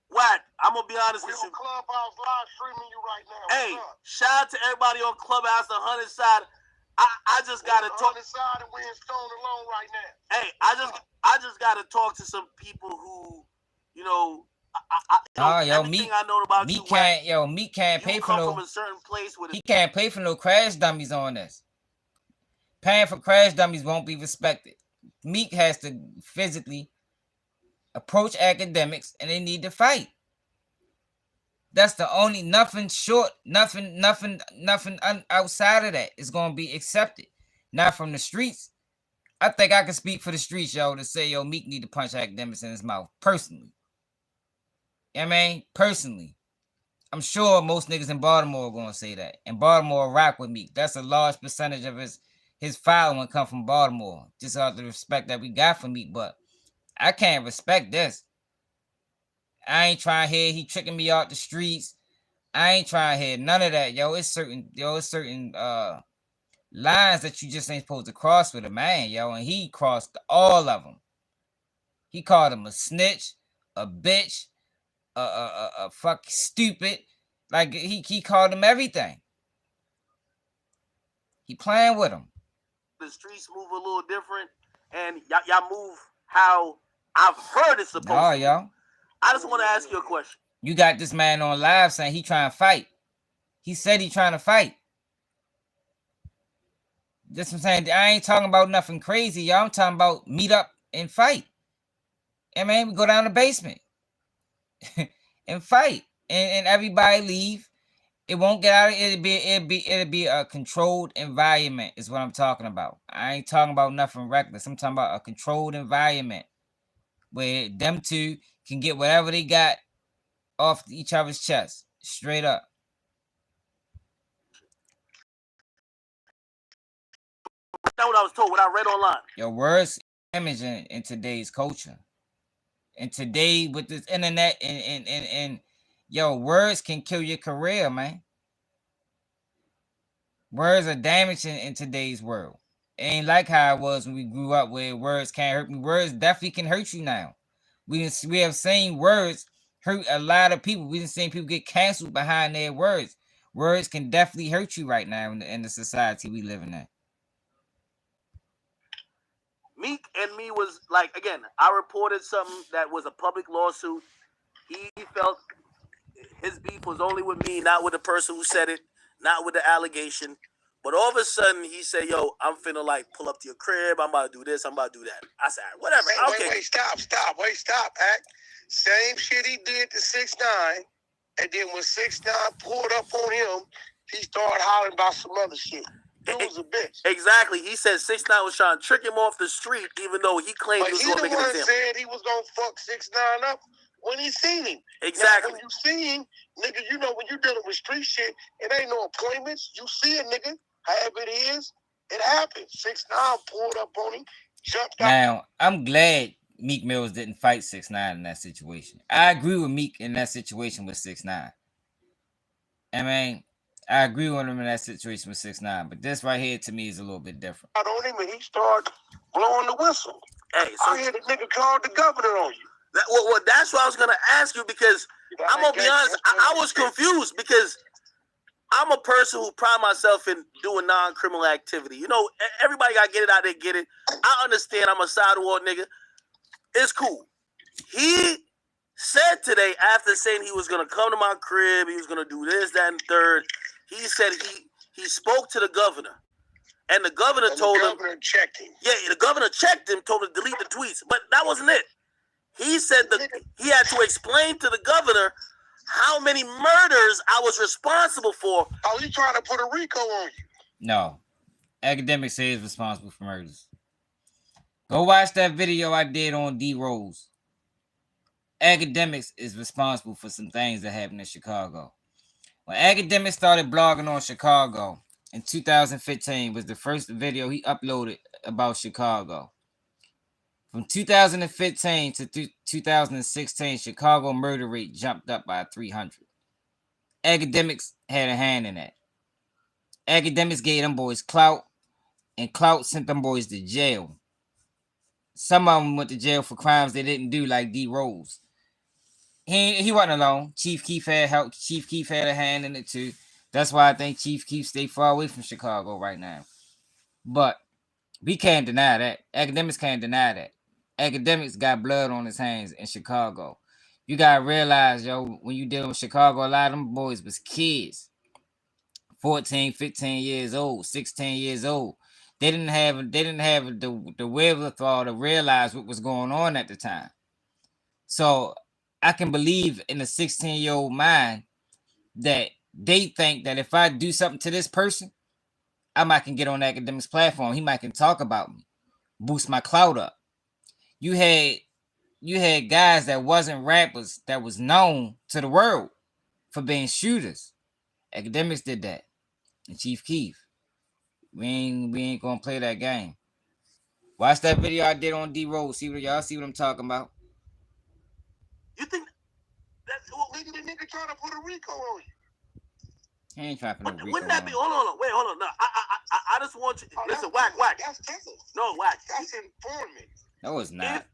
Wack, I'm gonna be honest with you. Clubhouse live streaming you right now. Hey, shout out to everybody on Clubhouse, the 100 side. I just gotta talk. 100 side and we're in Stone Alone right now. Hey, I just gotta talk to some people who, you know. Meek, I know about Meek can't, Meek can't pay for no. From a certain place with he can't pay for no crash dummies on this. Paying for crash dummies won't be respected. Meek has to physically approach Akademiks and they need to fight. That's the only nothing short, nothing outside of that is gonna be accepted. Not from the streets. I think I can speak for the streets, yo, to say, yo, Meek need to punch Akademiks in his mouth. Personally. You know what I mean? Personally. I'm sure most niggas in Baltimore are gonna say that. And Baltimore rock with Meek. That's a large percentage of his following come from Baltimore. Just out of the respect that we got for Meek. But I can't respect this. I ain't trying to hear he tricking me out the streets. I ain't trying to hear none of that, yo. It's certain lines that you just ain't supposed to cross with a man, yo. And he crossed all of them. He called him a snitch, a bitch, a fuck stupid. Like he called him everything. He playing with him. The streets move a little different, and y'all move how I've heard it's supposed to. Yo. I just want to ask you a question. You got this man on live saying he trying to fight. He said he trying to fight. That's what I'm saying. I ain't talking about nothing crazy, y'all. I'm talking about meet up and fight. I mean, we go down the basement and fight, and everybody leave. It won't get out of it. It'll be a controlled environment is what I'm talking about. I ain't talking about nothing reckless. I'm talking about a controlled environment where them two can get whatever they got off each other's chest. Straight up. That's what I was told, what I read online. Your words image in today's culture. And today with this internet and yo, words can kill your career, man. Words are damaging in today's world. It ain't like how it was when we grew up where words can't hurt me. Words definitely can hurt you now. We have seen words hurt a lot of people. We have seen people get canceled behind their words. Words can definitely hurt you right now in the society we live in. Meek and me was like, again, I reported something that was a public lawsuit. He felt his beef was only with me, not with the person who said it, not with the allegation. But all of a sudden, he said, yo, I'm finna like pull up to your crib. I'm about to do this. I'm about to do that. I said, whatever. Wait, stop, Act. Same shit he did to 6ix9ine. And then when 6ix9ine pulled up on him, he started hollering about some other shit. Dude was a bitch. Exactly. He said 6ix9ine was trying to trick him off the street, even though he claimed but he was going to make it. He said he was going to fuck 6ix9ine up when he seen him. Exactly. Now, when you see him, nigga, you know when you dealing with street shit, it ain't no appointments. You see a nigga, however it is, it happens. 6ix9ine pulled up on him, jumped out. Now, I'm glad Meek Mills didn't fight 6ix9ine in that situation. I agree with Meek in that situation with 6ix9ine. I mean, I agree with him in that situation with 6ix9ine, but this right here to me is a little bit different. I on him and he started blowing the whistle. Hey, so I hear the nigga called the governor on you. Well, that's what I was gonna ask you, because I'm gonna be honest, I was confused because I'm a person who pride myself in doing non-criminal activity. You know, everybody gotta get it out there, get it. I understand I'm a sidewalk nigga. It's cool. He said today, after saying he was gonna come to my crib, he was gonna do this, that, and third. He said he spoke to the governor, and the governor told him. The governor checked him. Yeah, the governor checked him, told him to delete the tweets, but that wasn't it. He said he had to explain to the governor how many murders I was responsible for. Oh, you trying to put a RICO on you? No. Akademiks says responsible for murders. Go watch that video I did on D Rose. Akademiks is responsible for some things that happened in Chicago. When Akademiks started blogging on Chicago in 2015 was the first video he uploaded about Chicago. From 2015 to 2016, Chicago murder rate jumped up by 300. Akademiks had a hand in that. Akademiks gave them boys clout, and clout sent them boys to jail. Some of them went to jail for crimes they didn't do, like D Rose. He wasn't alone. Chief Keef had help. Chief Keef had a hand in it too. That's why I think Chief Keef stay far away from Chicago right now. But we can't deny that. Akademiks can't deny that. Akademiks got blood on his hands in Chicago. You gotta realize, yo, when you deal with Chicago, a lot of them boys was kids. 14, 15 years old, 16 years old. They didn't have the wherewithal to realize what was going on at the time. So I can believe in a 16-year-old mind that they think that if I do something to this person, I might can get on Akademiks platform. He might can talk about me, boost my clout up. You had guys that wasn't rappers that was known to the world for being shooters. Akademiks did that. And Chief Keef. We ain't gonna play that game. Watch that video I did on D-Road. Y'all see what I'm talking about. You think that's Well, nigga, the nigga trying to put a Rico on you. He ain't trying to put no Rico wouldn't that be? on. Hold on, wait, hold on. No, I just want you. Listen, Wack. That's Texas. No, Wack. That's informant. No, it's not.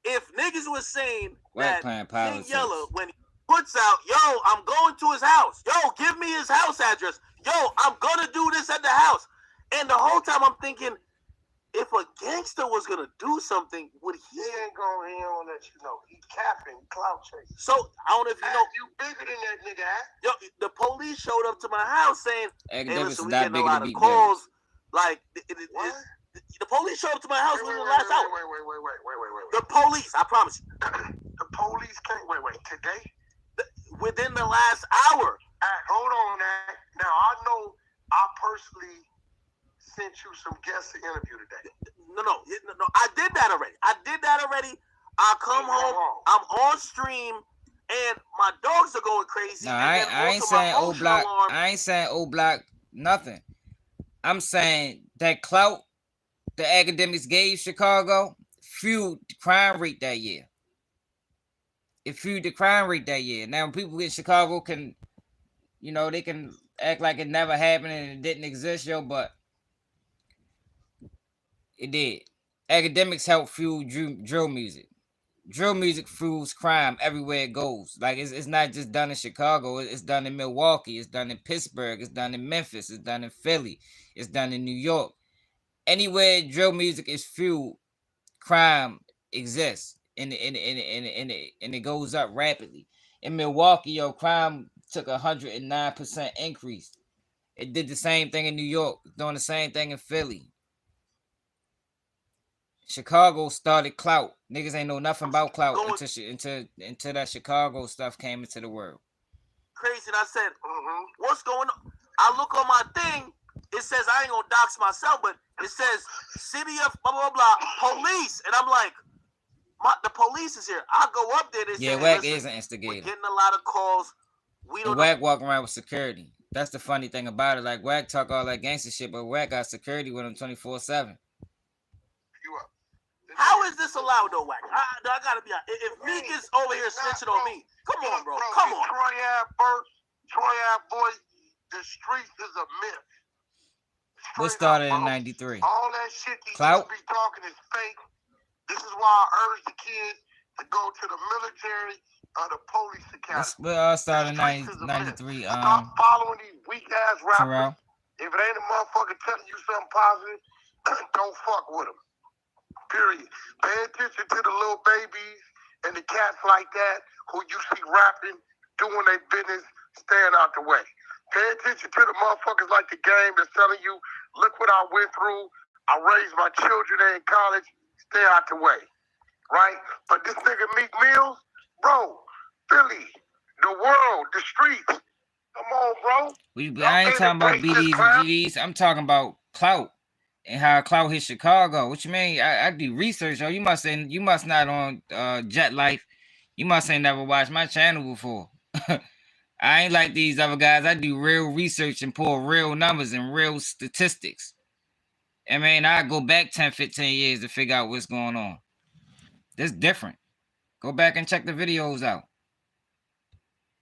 If niggas was saying Wack that playing King politics. Yella, when he puts out, yo, I'm going to his house. Yo, give me his house address. Yo, I'm gonna do this at the house. And the whole time I'm thinking, if a gangster was gonna do something, would he ain't gonna let you know. He capping, clout chasing. So I don't know if you know. You bigger than that nigga. Yo, the police showed up to my house saying, "Hey, listen, we getting a bigger lot to of beat calls." Like, What? the police showed up to my house within the last hour. Wait. The police, I promise you. The police came. Wait. Today? Within the last hour. Hold on, now I know I personally sent you some guests to interview today. No. I did that already. I come home. I'm on stream, and my dogs are going crazy. No, I ain't saying O Block. I ain't saying O Block nothing. I'm saying that clout the Akademiks gave Chicago fueled the crime rate that year. It fueled the crime rate that year. Now, when people in Chicago can, they can act like it never happened and it didn't exist, but it did. Akademiks helped fuel drill music. Drill music fuels crime everywhere it goes. Like, it's not just done in Chicago. It's done in Milwaukee. It's done in Pittsburgh. It's done in Memphis. It's done in Philly. It's done in New York. Anywhere drill music is fueled, crime exists. And it goes up rapidly. In Milwaukee, crime took 109% increase. It did the same thing in New York, doing the same thing in Philly. Chicago started clout. Niggas ain't know nothing about clout until that Chicago stuff came into the world. Crazy. And I said, what's going on? I look on my thing. It says, I ain't gonna dox myself, but it says city of blah blah blah police, and I'm like, the police is here. I go up there. They say, Wack is an instigator. We're getting a lot of calls. We don't. Wack walking around with security. That's the funny thing about it. Like, Wack talk all that gangster shit, but Wack got security with him 24/7. How is this allowed though, Wack? I gotta be honest. If Meek is over here snitching on me, come on, bro. Come on. Troy Ave, boy, the streets is a myth. What started in 93? All that shit these clout be talking is fake. This is why I urge the kids to go to the military or the police academy. What started in 93? Stop following these weak ass rappers. Terrell. If it ain't a motherfucker telling you something positive, don't fuck with them. Period. Pay attention to the little babies and the cats like that who you see rapping, doing their business, staying out the way. Pay attention to the motherfuckers like the game that's telling you, look what I went through. I raised my children in college. Stay out the way. Right? But this nigga Meek Mills, bro, Philly, the world, the streets. Come on, bro. I ain't talking about BDs and GDs. I'm talking about clout. And how clout hit Chicago. What you mean? I do research. You must not on Jet Life. You must ain't never watched my channel before. I ain't like these other guys. I do real research and pull real numbers and real statistics. I mean, I go back 10, 15 years to figure out what's going on. That's different. Go back and check the videos out.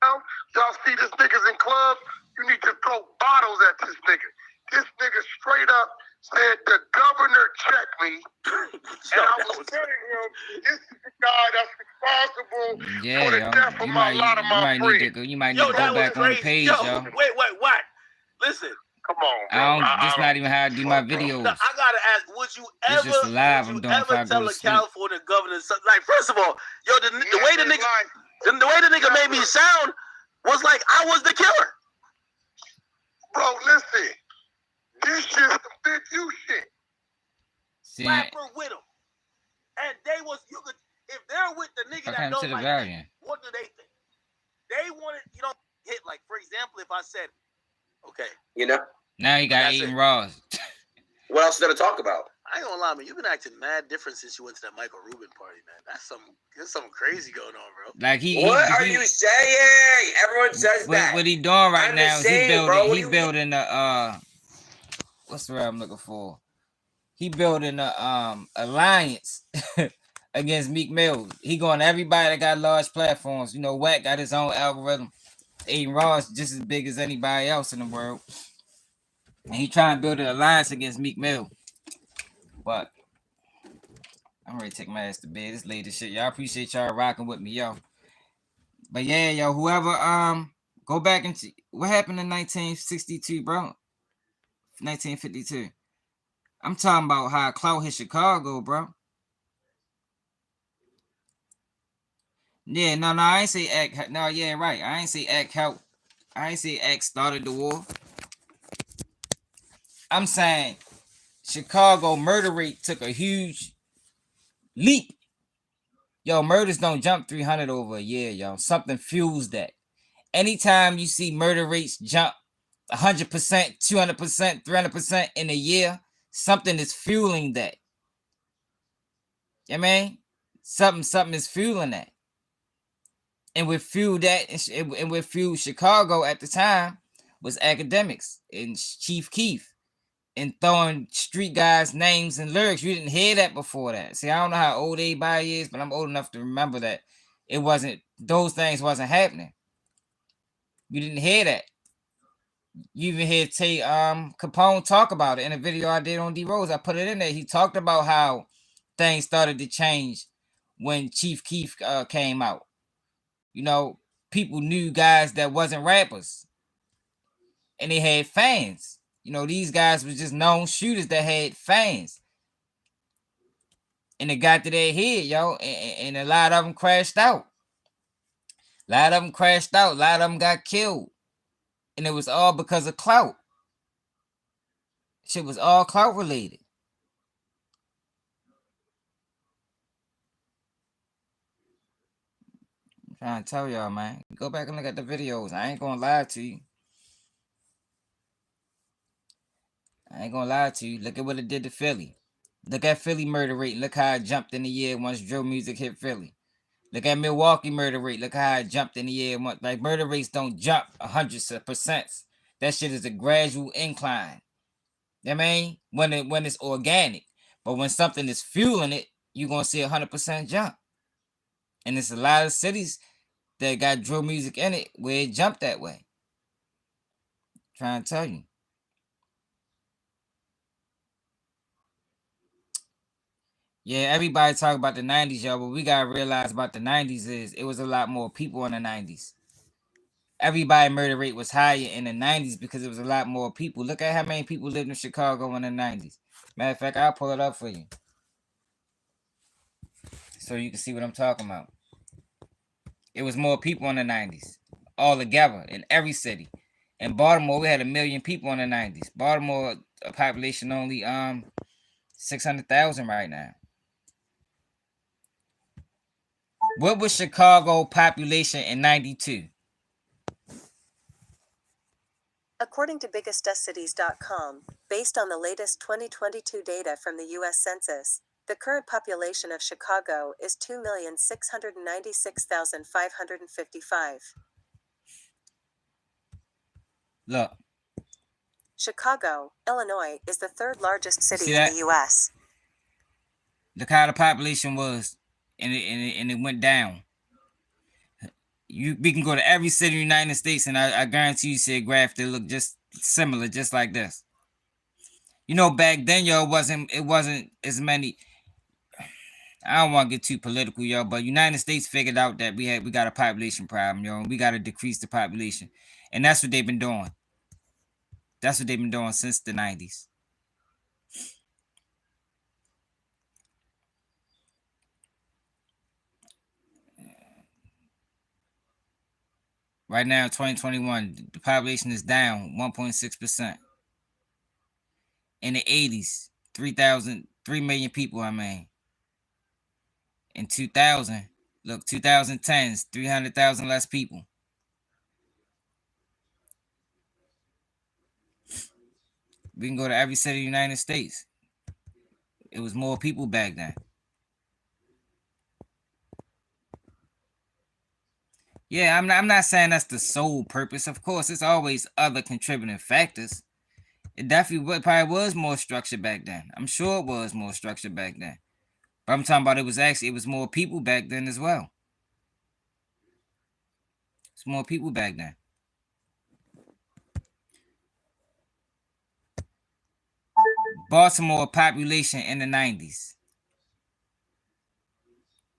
Y'all see this niggas in clubs? You need to throw bottles at this nigga. This nigga straight up said the governor checked me, and I was telling him this is the guy that's responsible for the death of a lot of my friends. You might need to go back on the page, yo. Wait, Wack. Listen. Come on, bro. That's not even how I do my videos. No, I gotta ask, would you ever tell a California governor something? Like, first of all, the way the nigga made me sound was like I was the killer. Bro, listen. This shit's some big you shit. Rapper with him. And they was, if they're with the nigga that don't like that, what do they think? They wanted, hit like, for example, if I said, okay, now you got Aiden Ross. What else is there to talk about? I ain't gonna lie, man. You've been acting mad different since you went to that Michael Rubin party, man. There's something crazy going on, bro. Like what are you saying? Everyone says that. What he doing right now is he building a what's the word I'm looking for? He building a alliance against Meek Mill. He going to everybody that got large platforms. You know, Wack got his own algorithm. Aiden Ross just as big as anybody else in the world. And he trying to build an alliance against Meek Mill. But I'm ready to take my ass to bed. This late as shit. Y'all appreciate y'all rocking with me, yo. But yeah, yo, whoever go back and see what happened in 1962, bro. 1952. I'm talking about how clout hit Chicago, bro. Yeah, no, I ain't say Act. No, yeah, right. I ain't say Act help. I ain't say Act started the war. I'm saying Chicago murder rate took a huge leap. Yo, murders don't jump 300 over a year, yo. Something fuels that. Anytime you see murder rates jump 100%, 200%, 300% in a year, something is fueling that. You know what I mean? Something is fueling that. And with fuel that, and with fuel Chicago at the time was Akademiks and Chief Keef and throwing street guys' names and lyrics. You didn't hear that before that. See, I don't know how old everybody is, but I'm old enough to remember that those things wasn't happening. You didn't hear that. You even hear Tay Capone talk about it in a video I did on D Rose. I put it in there. He talked about how things started to change when Chief Keef came out. You know, people knew guys that wasn't rappers, and they had fans. You know, these guys was just known shooters that had fans, and it got to their head, yo, and a lot of them crashed out. A lot of them crashed out. A lot of them got killed, and it was all because of clout. Shit was all clout related. I'm trying to tell y'all, man. Go back and look at the videos. I ain't gonna lie to you. Look at what it did to Philly. Look at Philly murder rate. Look how it jumped in the year once drill music hit Philly. Look at Milwaukee murder rate. Look how it jumped in the year. Like, murder rates don't jump 100%. That shit is a gradual incline. You know what I mean? When it's organic. But when something is fueling it, you're going to see 100% jump. And there's a lot of cities that got drill music in it where it jumped that way. I'm trying to tell you. Yeah, everybody talk about the 90s, y'all, but we got to realize about the 90s is it was a lot more people in the 90s. Everybody murder rate was higher in the 90s because it was a lot more people. Look at how many people lived in Chicago in the 90s. Matter of fact, I'll pull it up for you so you can see what I'm talking about. It was more people in the 90s all together in every city. In Baltimore, we had 1 million people in the 90s. Baltimore, a population only 600,000 right now. What was Chicago population in 92? According to biggestcities.com, based on the latest 2022 data from the U.S. Census, the current population of Chicago is 2,696,555. Look. Chicago, Illinois, is the third largest city in the U.S. Look how the population was, and it went down. We can go to every city in the United States, and I guarantee you see a graph that look just similar, just like this. You know, back then, yo, it wasn't as many. I don't want to get too political, yo, but United States figured out that we got a population problem, yo, and we got to decrease the population, and that's what they've been doing. That's what they've been doing since the 90s. Right now, 2021, the population is down 1.6%. In the 80s, 3 million people, I mean. In 2000, look, 2010s, 300,000 less people. We can go to every city in the United States. It was more people back then. Yeah, I'm not saying that's the sole purpose. Of course, it's always other contributing factors. It definitely probably was more structured back then. I'm sure it was more structured back then. But I'm talking about it was more people back then as well. It's more people back then. Baltimore population in the 90s.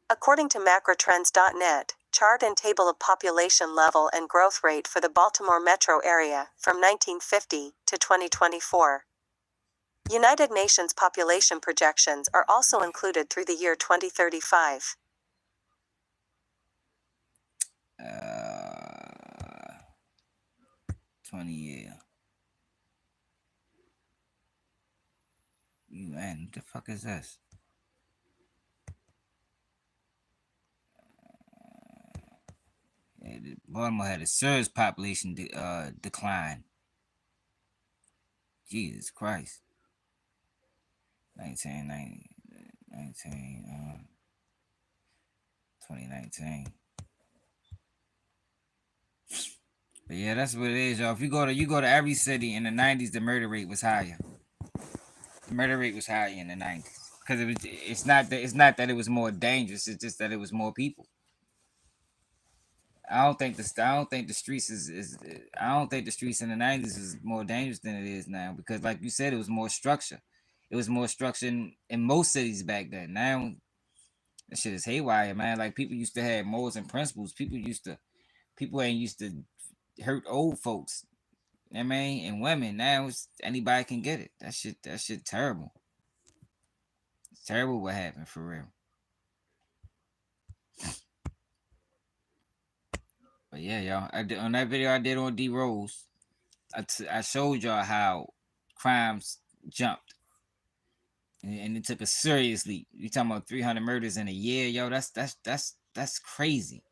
According to macrotrends.net, chart and table of population level and growth rate for the Baltimore metro area from 1950 to 2024. United Nations population projections are also included through the year 2035. 20 year. Man, what the fuck is this? Baltimore had a surge population decline. Jesus Christ. 2019. But yeah, that's what it is, y'all. If you go to every city in the 90s, the murder rate was higher. The murder rate was higher in the 90s because it's not that it was more dangerous. It's just that it was more people. I don't think the streets I don't think the streets in the 90s is more dangerous than it is now because, like you said, it was more structure. It was more structure in most cities back then. Now, that shit is haywire, man. Like people used to have morals and principles. People ain't used to hurt old folks. I mean, and women now anybody can get it. That shit terrible. It's terrible what happened for real. But yeah, y'all. On that video I did on D Rose, I showed y'all how crimes jumped, and it took a serious leap. You talking about 300 murders in a year, yo? That's crazy.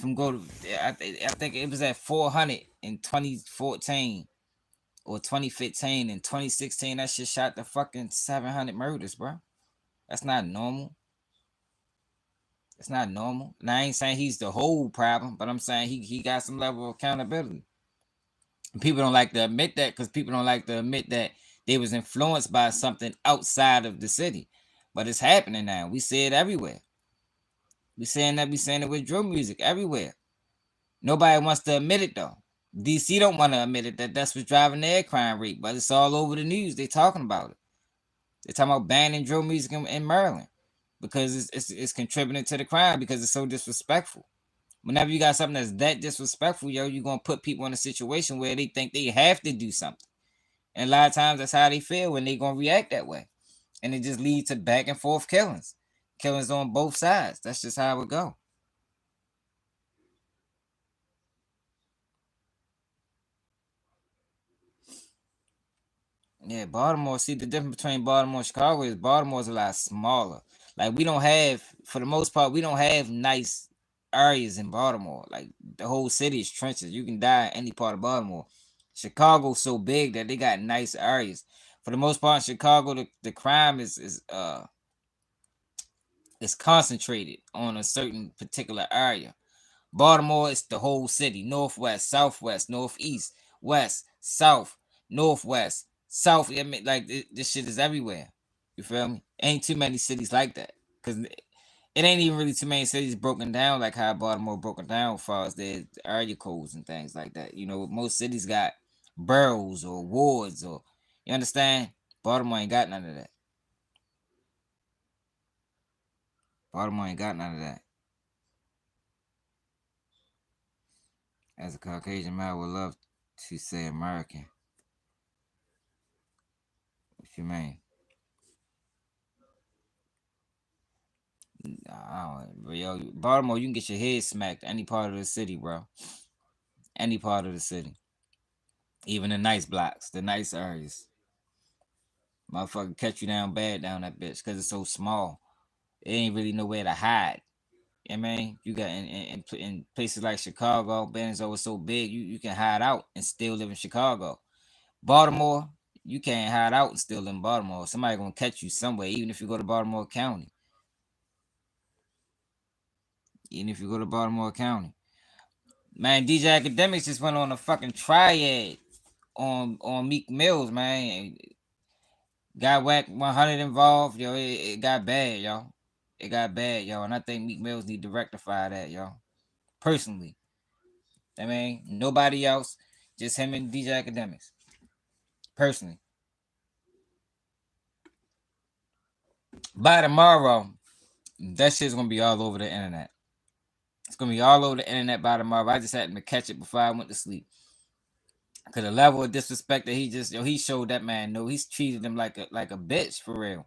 I think it was at 400 in 2014 or 2015. In 2016, that shit shot to fucking 700 murders, bro. That's not normal. It's not normal. And I ain't saying he's the whole problem, but I'm saying he got some level of accountability. And people don't like to admit that because people don't like to admit that they was influenced by something outside of the city. But it's happening now. We see it everywhere. We saying it with drill music everywhere. Nobody wants to admit it though. DC don't want to admit it that's what's driving their crime rate, but it's all over the news. They talking about it. They talking about banning drill music in Maryland because it's contributing to the crime because it's so disrespectful. Whenever you got something that's that disrespectful, yo, you're gonna put people in a situation where they think they have to do something. And a lot of times that's how they feel when they gonna react that way. And it just leads to back and forth killings. Killings on both sides. That's just how it go. Yeah, Baltimore. See, the difference between Baltimore and Chicago is Baltimore's a lot smaller. Like we don't have, for the most part, we don't have nice areas in Baltimore. Like the whole city is trenches. You can die in any part of Baltimore. Chicago's so big that they got nice areas. For the most part, in Chicago, the crime is concentrated on a certain particular area. Baltimore is the whole city. Northwest, southwest, northeast, west, south, northwest, south. I mean, like this shit is everywhere. You feel me? Ain't too many cities like that. Cause it ain't even really too many cities broken down like how Baltimore broken down as far as their area codes and things like that. You know, most cities got boroughs or wards or you understand? Baltimore ain't got none of that. Baltimore ain't got none of that. As a Caucasian man, I would love to say American. What you mean? But yo, Baltimore, you can get your head smacked any part of the city, bro. Any part of the city. Even the nice blocks, the nice areas. Motherfucker catch you down bad down that bitch because it's so small. It ain't really nowhere to hide. I mean, you got in places like Chicago, Benzo is so big, you can hide out and still live in Chicago. Baltimore, you can't hide out and still in Baltimore. Somebody gonna catch you somewhere, even if you go to Baltimore County. Even if you go to Baltimore County. Man, DJ Akademiks just went on a fucking triad on Meek Mills, man. Got Wack 100 involved, yo. It got bad, yo. It got bad, yo. And I think Meek Mills need to rectify that, yo. Personally. I mean, nobody else, just him and DJ Akademiks. Personally. By tomorrow, that shit's gonna be all over the internet. It's gonna be all over the internet by tomorrow. I just had to catch it before I went to sleep. Cause the level of disrespect that he showed that man. No, he's treated him like a bitch for real.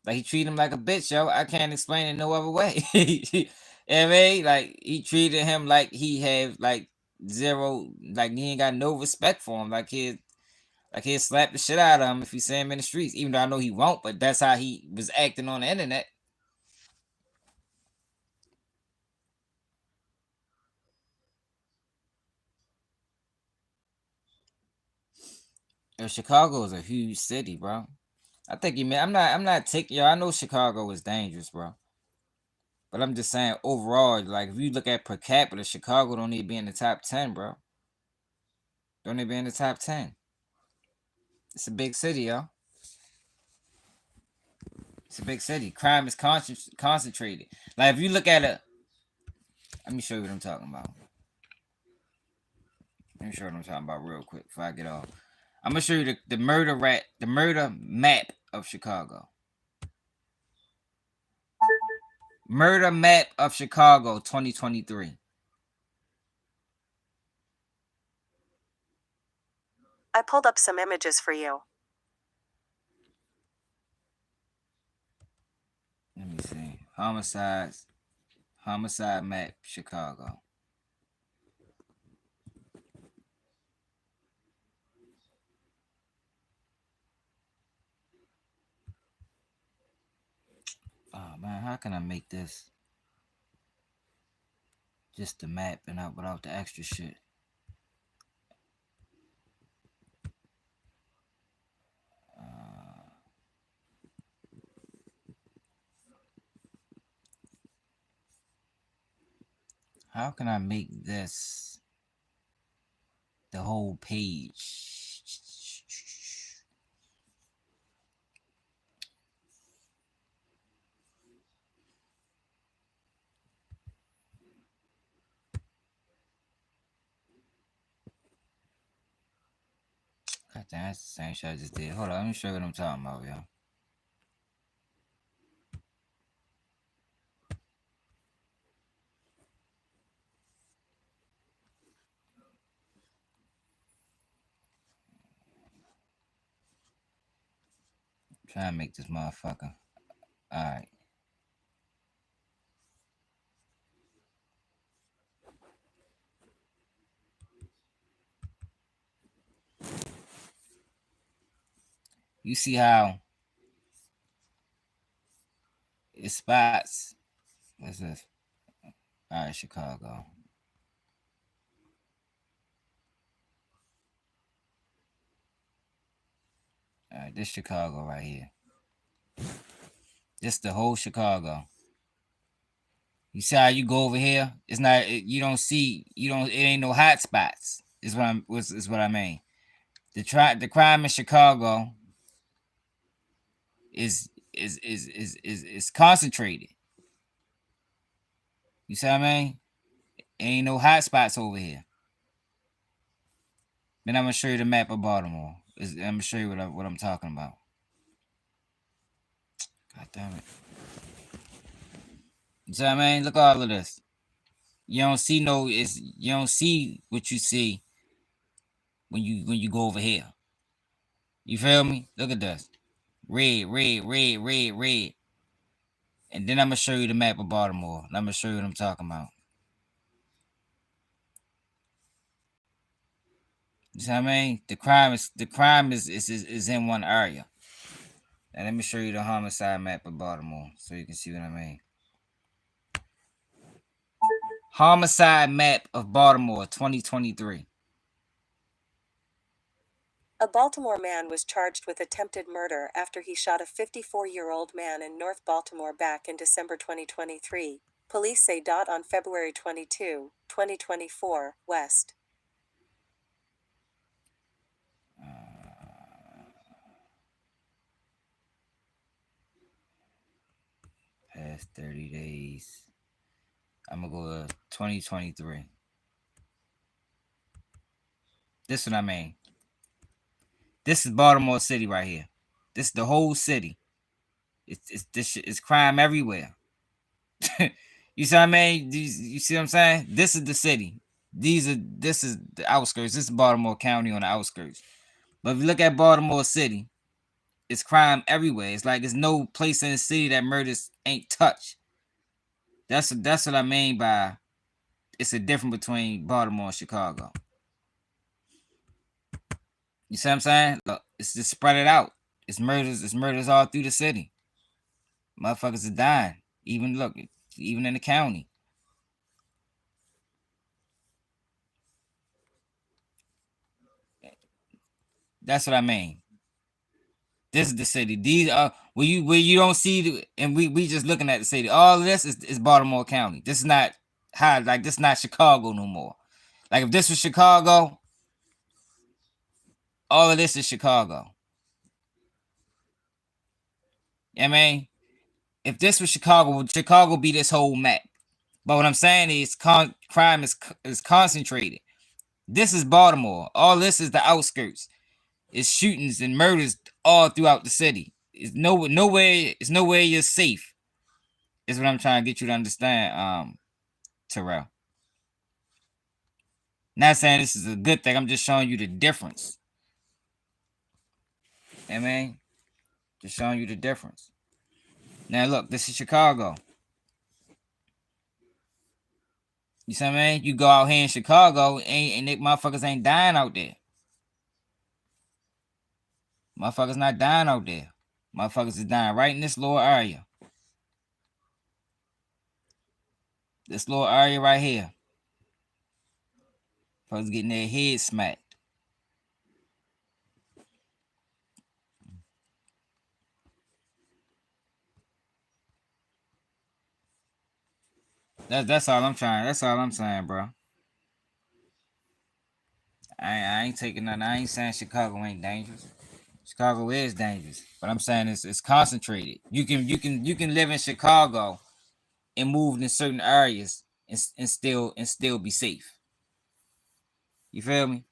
Like he treated him like a bitch, yo. I can't explain it no other way. You know what I mean? Like he treated him like he had like zero, like he ain't got no respect for him. Like he'd slap the shit out of him if he see him in the streets. Even though I know he won't, but that's how he was acting on the internet. Yo, Chicago is a huge city, bro. I think you man. I'm not taking yo. I know Chicago is dangerous, bro. But I'm just saying overall, like if you look at per capita, Chicago don't need to be in the top 10, bro. Don't need to be in the top 10. It's a big city, yo. It's a big city. Crime is concentrated. Like if you look at it, let me show you what I'm talking about. Let me show you what I'm talking about real quick before I get off. I'm gonna show you the murder map of Chicago. Murder map of Chicago 2023. I pulled up some images for you. Let me see. Homicide map Chicago. Oh man, how can I make this just the map and out without the extra shit? How can I make this the whole page? God damn, that's the same shit I just did. Hold on, let me show you what I'm talking about, yo. Try and make this motherfucker. Alright. You see how it spots. What's this? Alright, Chicago. Alright, this Chicago right here. This the whole Chicago. You see how you go over here? It's not. You don't see. You don't. It ain't no hot spots. Is what I mean. The crime in Chicago is concentrated. You see what I mean? Ain't no hot spots over here. Then I'm gonna show you the map of Baltimore. I'm gonna show you what I'm talking about. God damn it. You see what I mean? Look at all of this. You don't see you don't see what you see when you go over here. You feel me? Look at this. Red, red, red, red, red. And then I'm gonna show you the map of Baltimore. And I'm gonna show you what I'm talking about. You see what I mean? The crime is in one area. And let me show you the homicide map of Baltimore so you can see what I mean. Homicide map of Baltimore 2023. A Baltimore man was charged with attempted murder after he shot a 54-year-old man in North Baltimore back in December 2023, police say. On February 22, 2024, West. Past 30 days. I'm going to go to 2023. This what I mean. This is Baltimore City right here. This is the whole city. It's crime everywhere. You see what I mean? You see what I'm saying? This is the city. This is the outskirts. This is Baltimore County on the outskirts. But if you look at Baltimore City, it's crime everywhere. It's like there's no place in the city that murders ain't touched. That's what I mean by it's a difference between Baltimore and Chicago. You see what I'm saying? Look, it's just spread it out. It's murders all through the city. Motherfuckers are dying. Even in the county. That's what I mean. This is the city. These are where you don't see and we just looking at the city. All of this is Baltimore County. This is not this is not Chicago no more. Like if this was Chicago, all of this is Chicago. You know what I mean? If this was Chicago, Chicago be this whole map. But what I'm saying is crime is concentrated. This is Baltimore. All this is the outskirts. It's shootings and murders all throughout the city. It's nowhere you're safe. Is what I'm trying to get you to understand, Terrell. Not saying this is a good thing. I'm just showing you the difference. You know what I mean? Just showing you the difference. Now look, this is Chicago. You see what I mean? You go out here in Chicago and they motherfuckers ain't dying out there. Motherfuckers not dying out there. Motherfuckers is dying right in this little area. This little area right here. Folks getting their head smacked. That's all I'm trying. That's all I'm saying, bro. I ain't taking nothing. I ain't saying Chicago ain't dangerous. Chicago is dangerous, but I'm saying it's concentrated. You can live in Chicago and move in certain areas and still be safe. You feel me?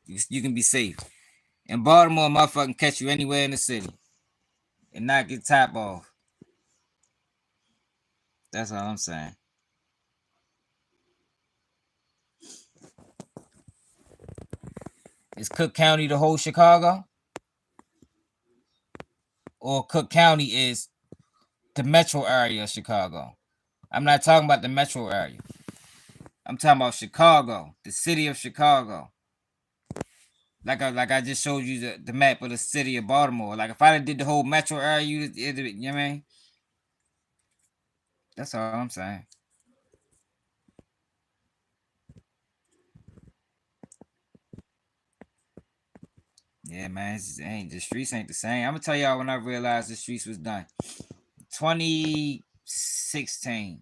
You can be safe. In Baltimore, motherfucking catch you anywhere in the city and not get top off. That's all I'm saying. Is Cook County the whole Chicago? Or Cook County is the metro area of Chicago? I'm not talking about the metro area. I'm talking about Chicago, the city of Chicago. Like I just showed you the map of the city of Baltimore. Like if I did the whole metro area, you know what I mean? That's all I'm saying. Yeah, man, the streets ain't the same. I'm gonna tell y'all when I realized the streets was done. 2016.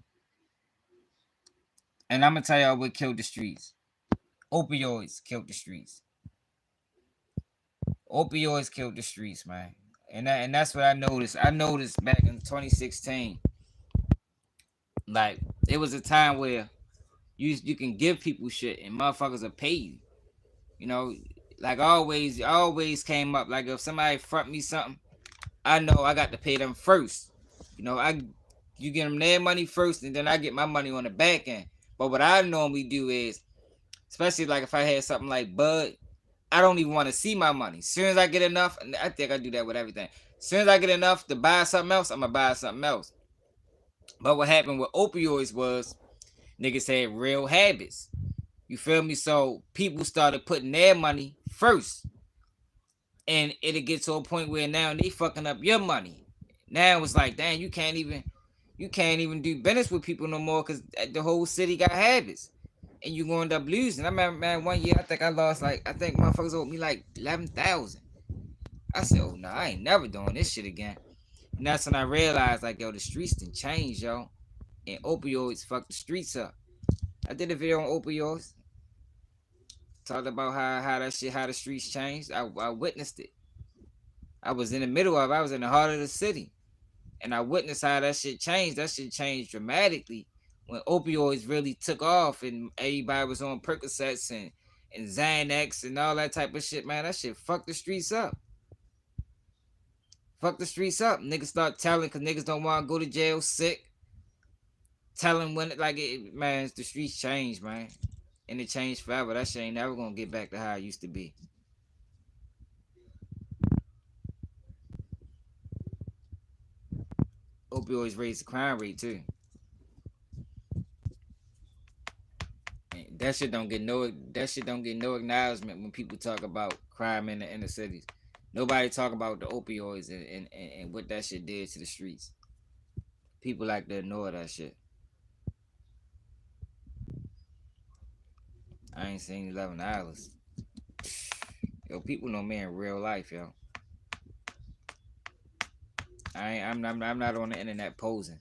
And I'm gonna tell y'all what killed the streets. Opioids killed the streets. Opioids killed the streets, man. And that's what I noticed. I noticed back in 2016. Like, it was a time where you can give people shit and motherfuckers are paid. You know, like always came up. Like if somebody front me something, I know I got to pay them first. You know, you get them their money first, and then I get my money on the back end. But what I normally do is, especially like if I had something like Bud, I don't even want to see my money. As soon as I get enough, and I think I do that with everything. As soon as I get enough to buy something else, I'm gonna buy something else. But what happened with opioids was niggas had real habits. You feel me? So people started putting their money first. And it'll get to a point where now they fucking up your money. Now it's like, damn, you can't even do business with people no more because the whole city got habits. and you gonna end up losing. I remember, man, one year I think motherfuckers owed me like 11,000. I said, oh no, I ain't never doing this shit again. And that's when I realized, like, yo, the streets done changed, yo. And opioids fucked the streets up. I did a video on opioids. Talked about how the streets changed. I witnessed it. I was in the middle of it. I was in the heart of the city. And I witnessed how that shit changed. That shit changed dramatically when opioids really took off and everybody was on Percocets and Xanax and all that type of shit, man. That shit fucked the streets up. Fuck the streets up. Niggas start telling because niggas don't want to go to jail sick. Telling when man, the streets changed, man. And it changed forever. That shit ain't never gonna get back to how it used to be. Opioids raise the crime rate too. And that shit don't get no acknowledgement when people talk about crime in the inner cities. Nobody talk about the opioids and what that shit did to the streets. People like to ignore that shit. I ain't seen $11. Yo, people know me in real life, yo. I'm not on the internet posing.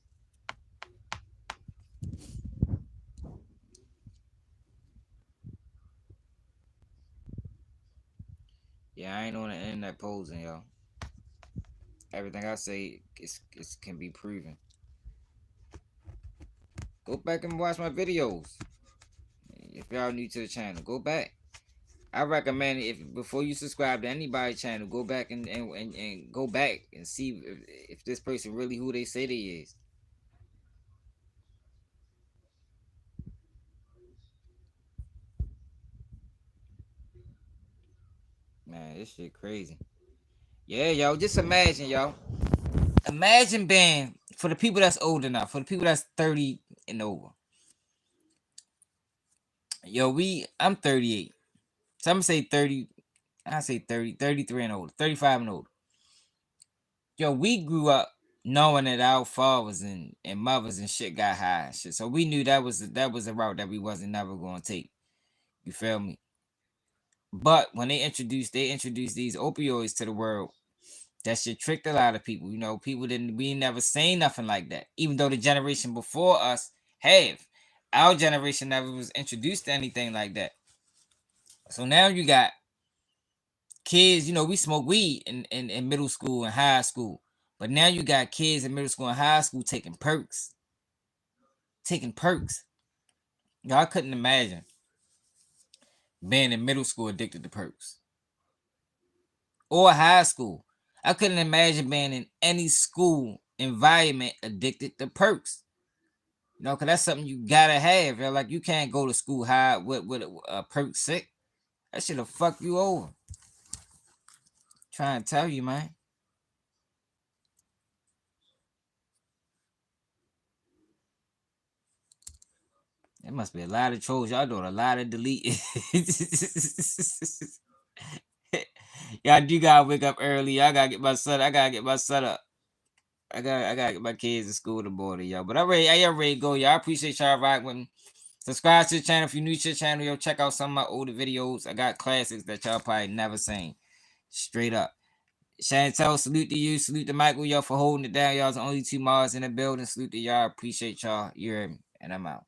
Yeah, I ain't on the internet posing, yo. Everything I say can be proven. Go back and watch my videos. If y'all new to the channel, go back. I recommend before you subscribe to anybody's channel, go back and go back and see if this person really who they say they is. Man, this shit crazy. Yeah, yo, just imagine, yo. Imagine being, for the people that's old enough, for the people that's 30 and over. Yo, I'm 38. So I'm gonna say 30, I say 30, 33 and older, 35 and older. Yo, we grew up knowing that our fathers and mothers and shit got high and shit. So we knew that was a route that we wasn't never gonna take. You feel me? But when they introduced these opioids to the world, that shit tricked a lot of people. You know, we never seen nothing like that. Even though the generation before us have. Our generation never was introduced to anything like that. So now you got kids, you know, we smoke weed in middle school and high school. But now you got kids in middle school and high school taking perks. Y'all couldn't imagine being in middle school addicted to perks. Or high school. I couldn't imagine being in any school environment addicted to perks. You know, because that's something you gotta have. Yo. Like, you can't go to school high with a perk sick. That shit'll fuck you over. Trying to tell you, man. There must be a lot of trolls. Y'all doing a lot of deleting. Y'all do gotta wake up early. I gotta get my son. I gotta get my son up. I gotta get my kids to school in the morning, y'all. But I'm ready to go, y'all. I appreciate y'all rocking with me. Subscribe to the channel if you're new to the channel, yo. Check out some of my older videos. I got classics that y'all probably never seen. Straight up. Chantel, salute to you. Salute to Michael, y'all, for holding it down. Y'all's the only two Mars in the building. Salute to y'all. Appreciate y'all. You heard me. And I'm out.